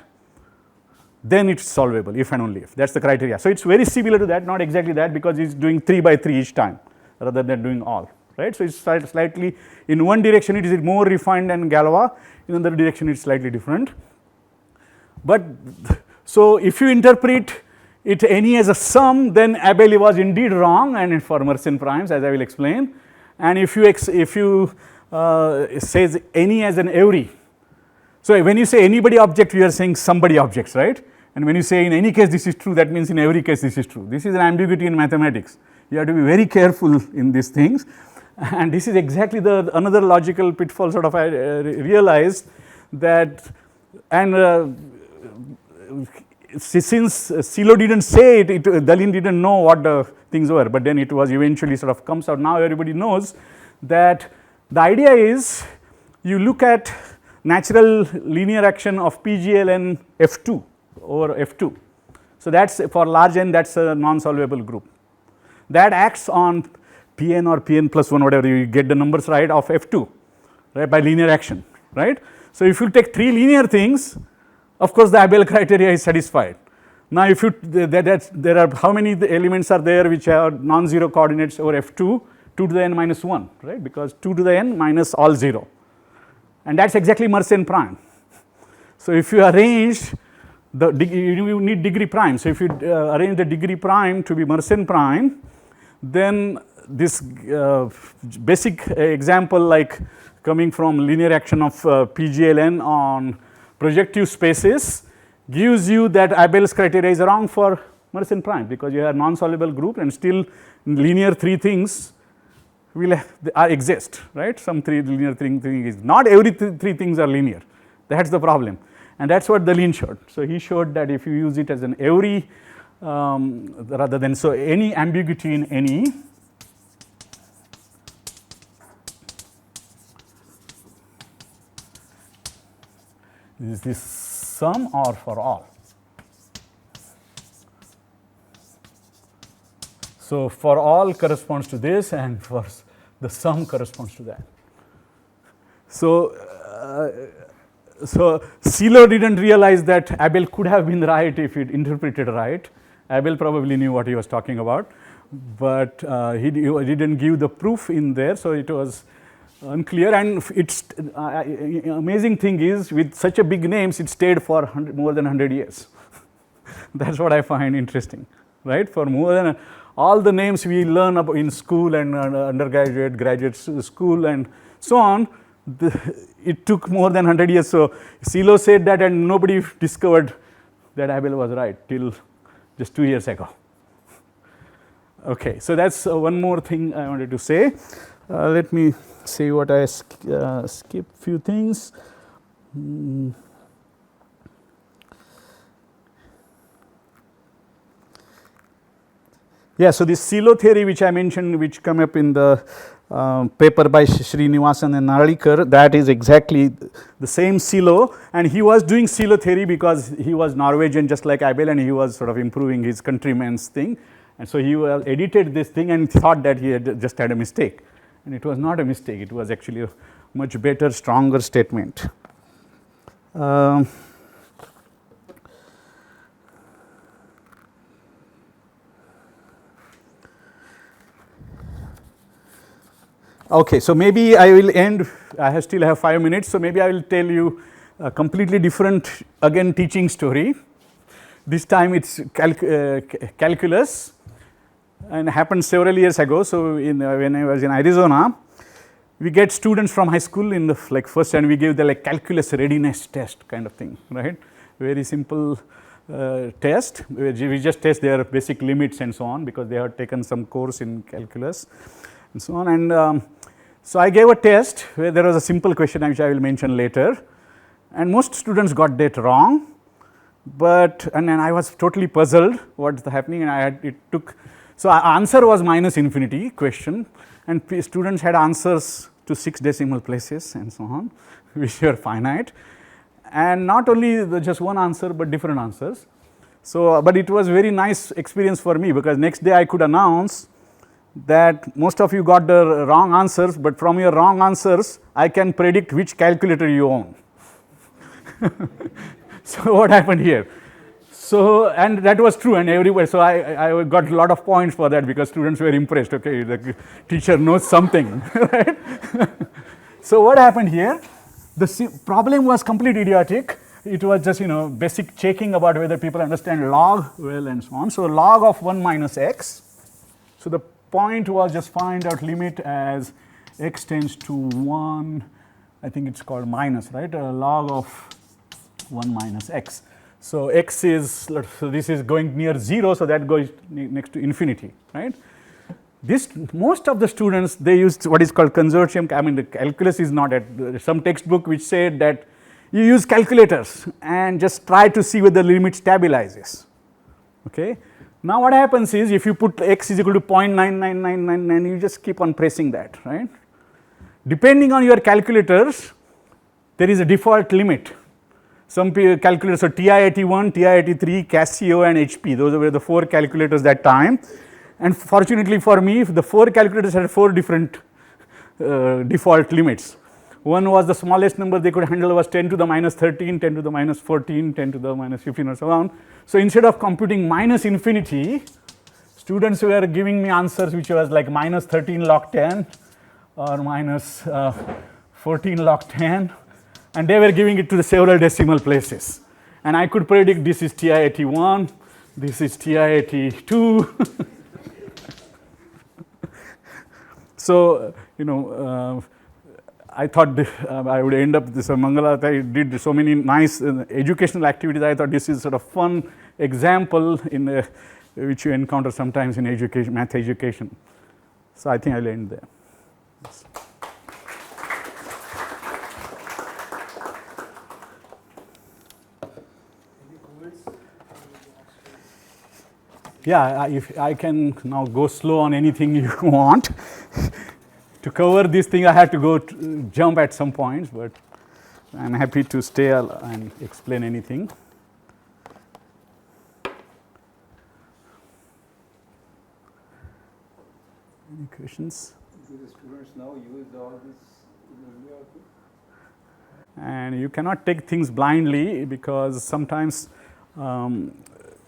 then it's solvable, if and only if. That's the criteria. So it's very similar to that, not exactly that, because it's doing 3 by 3 each time rather than doing all, right? So it's slightly, in one direction it is more refined than Galois, in another direction it's slightly different. But so if you interpret it any as a sum, then Abel was indeed wrong, and for Mersenne primes, as I will explain. And if you says any as an every. So when you say anybody object, you are saying somebody objects, right? And when you say in any case this is true, that means in every case this is true. This is an ambiguity in mathematics. You have to be very careful in these things. And this is exactly the another logical pitfall sort of I realized that, and since Silo didn't say it, Dalin didn't know what the things were, but then it was eventually sort of comes out. Now everybody knows that the idea is you look at natural linear action of PGLN F2 over F2. So that's for large n, that's a non-solvable group. That acts on Pn or Pn plus 1, whatever you get the numbers right of F2, right, by linear action, right. So if you take 3 linear things, of course the Abel criteria is satisfied. Now if you there are how many elements are there which are non-zero coordinates over F2, 2 to the n minus 1, right, because 2 to the n minus all 0, and that's exactly Mersenne prime. So if you arrange you need degree prime. So if you arrange the degree prime to be Mersenne prime, then this basic example like coming from linear action of PGLN on projective spaces gives you that Abel's criteria is wrong for Mersenne prime, because you have non-soluble group and still linear 3 things will exist, right. Some 3 linear thing is not every 3 things are linear. That's the problem, and that's what Dalin showed. So he showed that if you use it as an every rather than, so any ambiguity in any is this sum or for all. So for all corresponds to this, and for the sum corresponds to that. So so Silo didn't realize that Abel could have been right if it interpreted right. Abel probably knew what he was talking about, but he didn't give the proof in there, so it was unclear. And it's amazing thing is, with such a big names, it stayed for more than 100 years. That's what I find interesting, right? For more than all the names we learn about in school and undergraduate, graduate school and so on, it took more than 100 years. So Silo said that, and nobody discovered that Abel was right till just 2 years ago. Okay, so that's one more thing I wanted to say. Let me say what I skip few things. Yeah, so this Silo theory which I mentioned, which come up in the paper by Srinivasan and Narlikar, that is exactly the same Silo, and he was doing Silo theory because he was Norwegian just like Abel, and he was sort of improving his countryman's thing, and so he edited this thing and thought that he had just had a mistake, and it was not a mistake, it was actually a much better, stronger statement. Okay, so maybe I will end, I still have 5 minutes, so maybe I will tell you a completely different, again, teaching story. This time it's calculus, and happened several years ago. So when I was in Arizona, we get students from high school in the first, and we give the calculus readiness test kind of thing, right? Very simple test. We just test their basic limits and so on, because they have taken some course in calculus and so on. And so I gave a test where there was a simple question which I will mention later, and most students got that wrong. But and then I was totally puzzled what's happening, and it took, so answer was minus infinity question, and students had answers to 6 decimal places and so on, which were finite, and not only just one answer but different answers. So but it was very nice experience for me, because next day I could announce that most of you got the wrong answers, but from your wrong answers I can predict which calculator you own. So what happened here? So, and that was true, and everywhere, so I got a lot of points for that, because students were impressed, okay, the teacher knows something, right? So what happened here? The problem was completely idiotic. It was just, basic checking about whether people understand log well and so on. So log of 1 minus x. So the point was just find out limit as x tends to 1, I think it's called minus, right, log of 1 minus x. So x is, so this is going near 0, so that goes next to infinity, right. This, most of the students, they use what is called consortium, I mean the calculus is not at, some textbook which said that you use calculators and just try to see whether the limit stabilizes, okay. Now what happens is, if you put x is equal to 0.99999, you just keep on pressing that, right. Depending on your calculators, there is a default limit. Some calculators, so TI-83, TI-83, Casio and HP, those were the 4 calculators that time. And fortunately for me, the 4 calculators had 4 different default limits. One was the smallest number they could handle was 10 to the minus 13, 10 to the minus 14, 10 to the minus 15 or so on. So instead of computing minus infinity, students were giving me answers which was like minus 13 log 10 or minus 14 log 10, and they were giving it to the several decimal places. And I could predict this is TI-81, this is TI-82. So, you know, I thought I would end up this Mangala. I did so many nice educational activities. I thought this is sort of fun example in which you encounter sometimes in education, math education. So I think I'll end there. Yes. Yeah, if I can now go slow on anything you want. To cover this thing, I have to go jump at some points, but I'm happy to stay and explain anything. Any questions? Do the students now use all this in India too? And you cannot take things blindly, because sometimes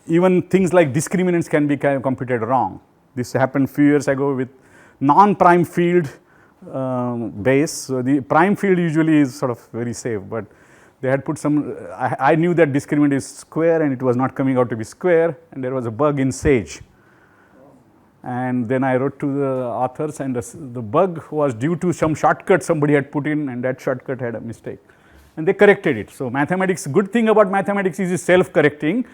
even things like discriminants can be computed wrong. This happened few years ago with non-prime field base. So the prime field usually is sort of very safe, but they had put some, I knew that discriminant is square and it was not coming out to be square, and there was a bug in Sage. And then I wrote to the authors, and the bug was due to some shortcut somebody had put in, and that shortcut had a mistake. And they corrected it. So mathematics, good thing about mathematics is self-correcting.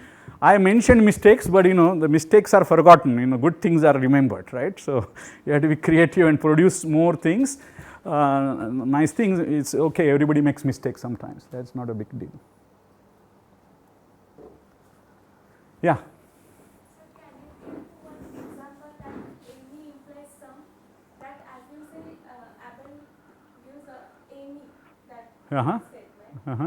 I mentioned mistakes, but you know, the mistakes are forgotten, you know, good things are remembered, right. So you have to be creative and produce more things, nice things. It's okay, everybody makes mistakes sometimes, that's not a big deal. Yeah. So can you give one example that any implies sum, that as you say, Abel gives any, that statement, and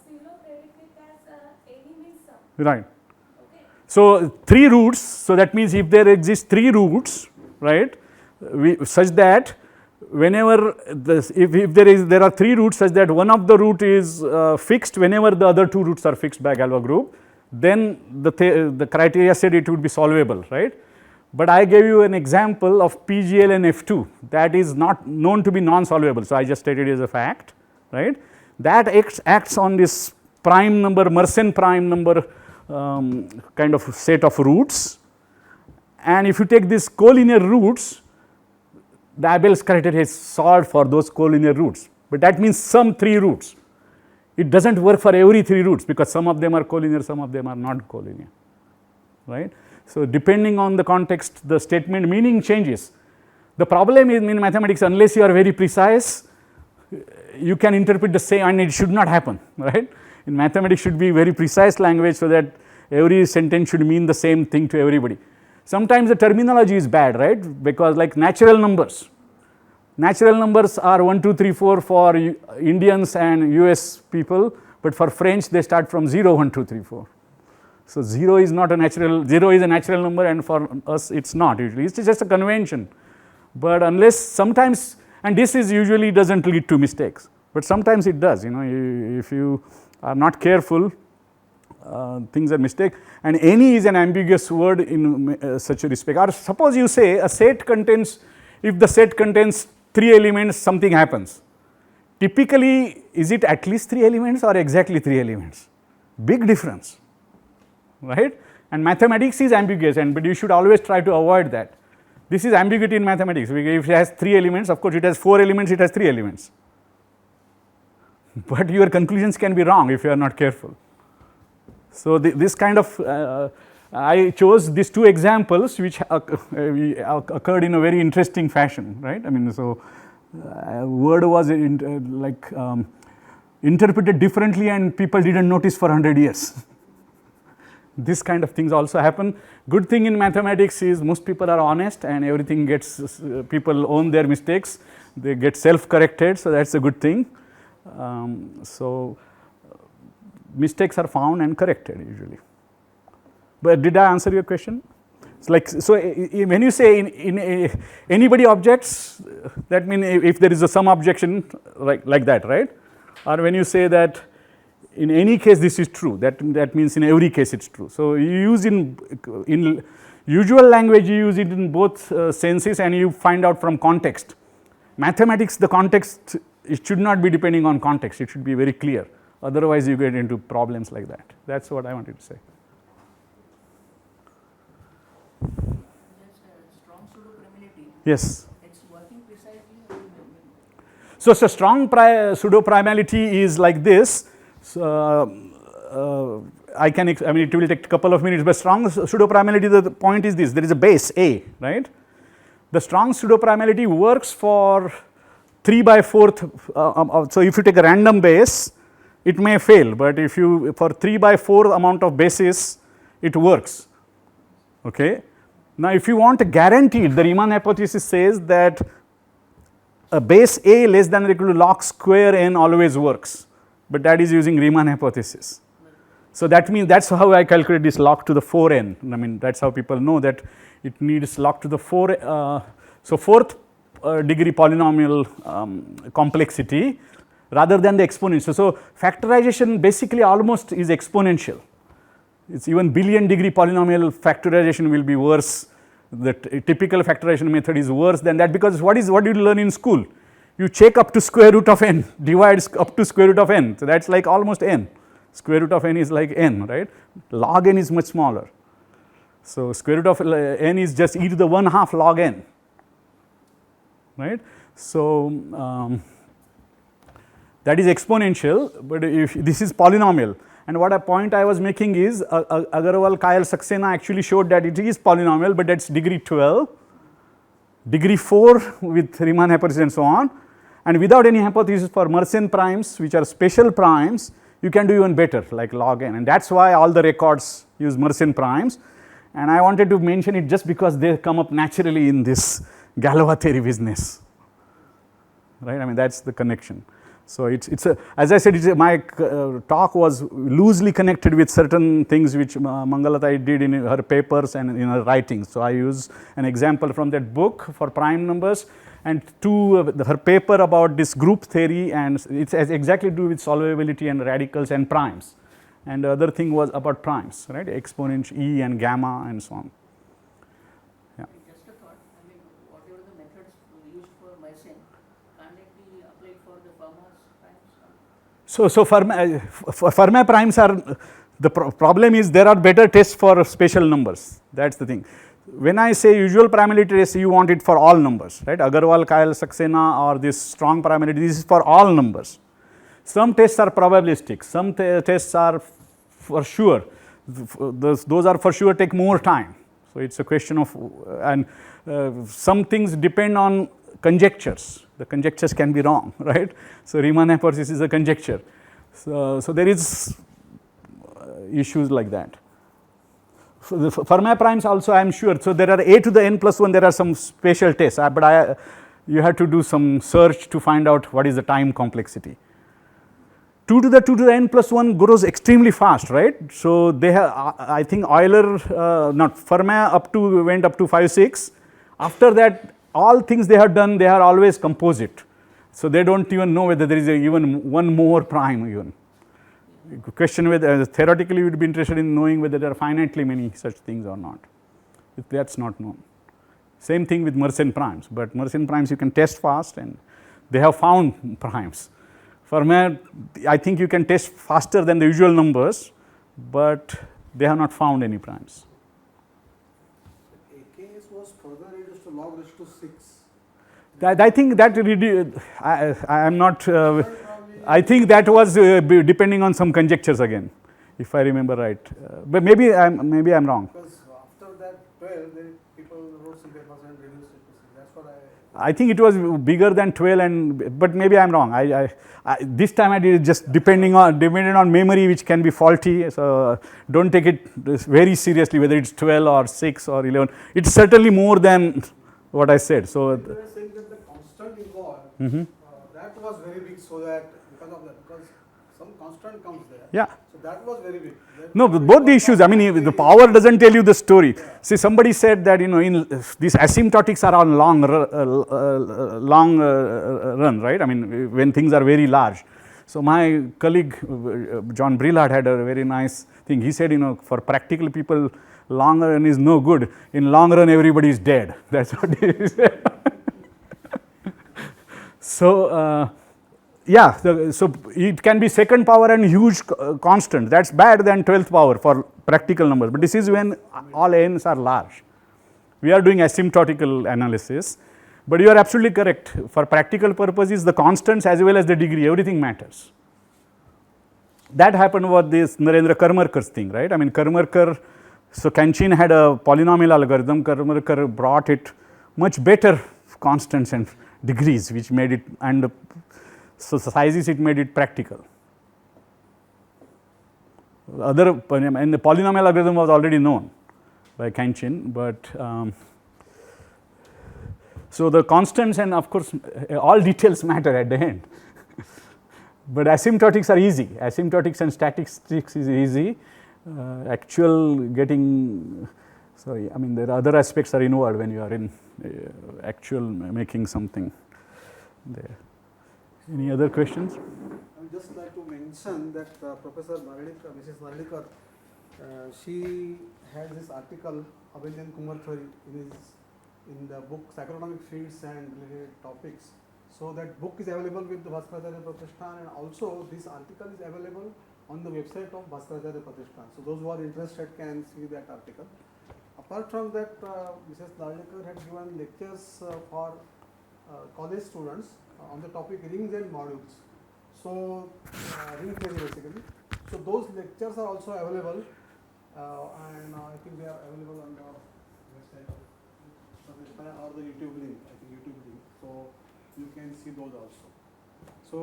Silo predict it as any means sum. Right. Okay. So 3 roots, so that means if there exist 3 roots, right, such that whenever if there are 3 roots such that one of the root is fixed whenever the other 2 roots are fixed by Galois group, then the criteria said it would be solvable, right. But I gave you an example of PGL and F2 that is not known to be non-solvable. So I just stated it as a fact, right. That acts on this prime number, Mersenne prime number kind of set of roots, and if you take these collinear roots, the Abel's criteria is solved for those collinear roots, but that means some 3 roots. It does not work for every 3 roots, because some of them are collinear, some of them are not collinear, right. So depending on the context, the statement meaning changes. The problem is in mathematics, unless you are very precise, you can interpret the same, and it should not happen, right. In mathematics should be very precise language, so that every sentence should mean the same thing to everybody. Sometimes the terminology is bad, right, because like natural numbers are 1, 2, 3, 4 for Indians and US people, but for French they start from 0, 1, 2, 3, 4. So 0 is not a natural, 0 is a natural number, and for us it's not usually, it's just a convention. But unless sometimes, and this is usually doesn't lead to mistakes, but sometimes it does, you know, if you are not careful, things are mistake. And any is an ambiguous word in such a respect. Or suppose you say a set contains, if the set contains 3 elements, something happens. Typically, is it at least 3 elements or exactly 3 elements? Big difference, right. And mathematics is ambiguous, but you should always try to avoid that. This is ambiguity in mathematics. If it has 3 elements, of course it has 4 elements, it has 3 elements. But your conclusions can be wrong if you are not careful. So this kind of, I chose these 2 examples which occurred in a very interesting fashion, right? I mean, so word was interpreted differently and people didn't notice for 100 years. This kind of things also happen. Good thing in mathematics is most people are honest and everything gets, people own their mistakes, they get self-corrected, so that's a good thing. So mistakes are found and corrected usually. But did I answer your question? It's like, so when you say in anybody objects, that means if there is some objection like that, right? Or when you say that in any case this is true, that means in every case it's true. So you use in usual language, you use it in both senses and you find out from context. Mathematics, the context, it should not be depending on context, it should be very clear. Otherwise you get into problems like that. That's what I wanted to say. Strong pseudo-primality. Yes. It's working precisely. So strong pseudo-primality is like this. So, I mean it will take a couple of minutes, but strong pseudo-primality, the point is this, there is a base A, right? The strong pseudo-primality works for 3 by 4th, so if you take a random base, it may fail, but if you, for 3 by 4 amount of bases, it works, okay? Now if you want a guaranteed, the Riemann hypothesis says that a base A less than or equal to log square n always works, but that is using Riemann hypothesis. So that means that's how I calculate this log to the 4n. I mean that's how people know that it needs log to the 4. So 4th degree polynomial complexity rather than the exponential. So factorization basically almost is exponential. It's even billion degree polynomial factorization will be worse. The typical factorization method is worse than that, because what do you learn in school? You check up to square root of n, divides up to square root of n. So that's like almost n. Square root of n is like n, right? Log n is much smaller. So square root of n is just e to the 1/2 log n, right? So that is exponential, but if this is polynomial. And what a point I was making is Agarwal, Kyle, Saxena actually showed that it is polynomial, but that's degree 12, degree 4 with Riemann hypothesis and so on. And without any hypothesis for Mersenne primes, which are special primes, you can do even better, like log n. And that's why all the records use Mersenne primes. And I wanted to mention it just because they come up naturally in this Galois theory business, right? I mean that's the connection. So it's a, as I said, my talk was loosely connected with certain things which Mangalata did in her papers and in her writings. So I use an example from that book for prime numbers, and her paper about this group theory, and it has exactly to do with solvability and radicals and primes. And the other thing was about primes, right? Exponent E and gamma and so on. Yeah. Just a thought, I mean, whatever the methods used for Mersenne, can't it be applied for the Fermat's primes? So Fermat primes are, the problem is there are better tests for special numbers, that's the thing. When I say usual primality test, you want it for all numbers, right? Agarwal, Kyle, Saxena, or this strong primality, this is for all numbers. Some tests are probabilistic, some tests are for sure, those are for sure take more time. So it's a question of, and some things depend on conjectures. The conjectures can be wrong, right? So Riemann hypothesis is a conjecture. So there is issues like that. So the Fermat primes also I am sure. So there are a to the n plus 1, there are some special tests, but you have to do some search to find out what is the time complexity. 2 to the n plus 1 grows extremely fast, right? So they have, I think Euler, not Fermat went up to 5, 6. After that, all things they have done, they are always composite. So they don't even know whether there is even one more prime even. Question whether, theoretically you would be interested in knowing whether there are finitely many such things or not. If that's not known. Same thing with Mersenne primes, but Mersenne primes you can test fast and they have found primes. Fermat, I think you can test faster than the usual numbers, but they have not found any primes. AKS was further reduced to log raised to 6. I think that I am not. I think that was depending on some conjectures again, if I remember right. But maybe I'm wrong. Because after that 12, then people wrote some papers and reduced it to 6. That's what I think it was bigger than 12, but maybe I'm wrong. This time I did it just depended on memory, which can be faulty. So don't take it very seriously whether it's 12 or 6 or 11. It's certainly more than what I said. So you were saying that the constant involved, that was very big, so that because of that, because some constant comes there. yeah. So that was very big. No, both the issues. I mean, the power doesn't tell you the story. Yeah. See, somebody said that in these asymptotics are on long run, right? I mean, when things are very large. So my colleague John Brillard had a very nice thing. He said, for practical people, long run is no good. In long run, everybody is dead. That's what he said. So. So it can be second power and huge constant. That's bad than 12th power for practical numbers. But this is when all n's are large. We are doing asymptotical analysis. But you are absolutely correct. For practical purposes, the constants as well as the degree, everything matters. That happened with this Narendra Karmarkar's thing, right? I mean, Karmarkar, so Kanchin had a polynomial algorithm. Karmarkar brought it much better constants and degrees, which made it, and so sizes, it made it practical. And the polynomial algorithm was already known by Kanchin, but so the constants and of course all details matter at the end. But asymptotics are easy. Asymptotics and statistics is easy. Actual getting, sorry, I mean there are other aspects are involved when you are in actual making something there. Any other questions? I would just like to mention that Professor Narlikar, Mrs. Narlikar, she had this article, Abelian Kumar theory, in the book Psychoeconomic Fields and Related Topics. So that book is available with the Bhaskaracharya Pratishthan, and also this article is available on the website of Bhaskaracharya Pratishthan. So those who are interested can see that article. Apart from that, Mrs. Narlikar had given lectures for college students on the topic rings and modules. So ring theory basically. So those lectures are also available, and I think they are available on the website or the YouTube link. I think YouTube link. So you can see those also. So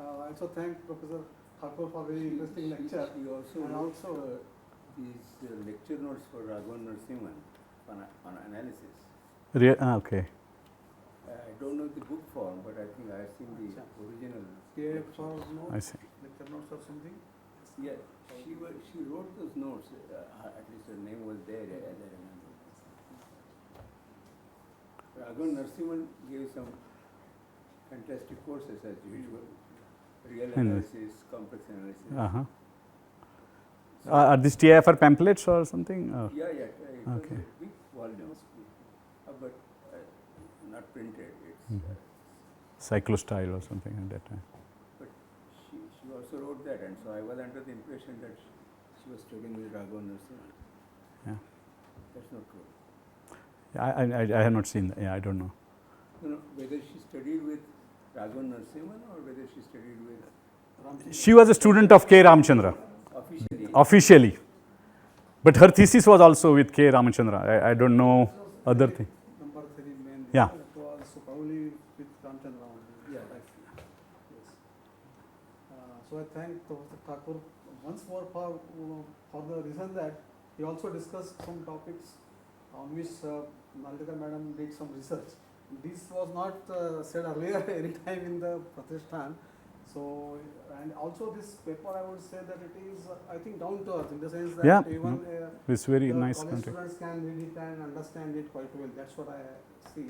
I also thank Professor Thakur for very interesting lecture. He also these lecture notes for Raghavan Narasimhan on analysis. Okay. I don't know the book form, but I think I have seen the original. Notes, I see. lecture notes or something? Yeah, she wrote those notes. At least her name was there, as I remember. Raghavan Narasimhan gave some fantastic courses as usual. Real analysis, complex analysis. Are these TIFR pamphlets or something? Yeah. It okay. was big volumes, but not printed. It's Cyclostyle or something at that time. But she also wrote that, and so I was under the impression that she was studying with Raghavan Narasimhan. Yeah. That's not true. I have not seen that. Yeah, I don't know. No, whether she studied with Raghavan Narasimhan or whether she studied with Ramchandra. She was a student of K. Ramchandra. Officially. But her thesis was also with K. Ramchandra. I don't know other thing. Number 3 main. Yeah. It was probably with Ramchandra only. Yeah. Yes. So I thank Professor Thakur once more for the reason that he also discussed some topics on which Narlikar madam did some research. This was not said earlier any time in the Pratishthan. So, and also this paper, I would say that it is, I think, down to earth in the sense that even it's very the nice college content. students can read it and understand it quite well. That's what I see.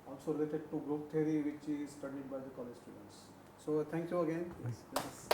Also related to group theory, which is studied by the college students. So thank you again. Yes.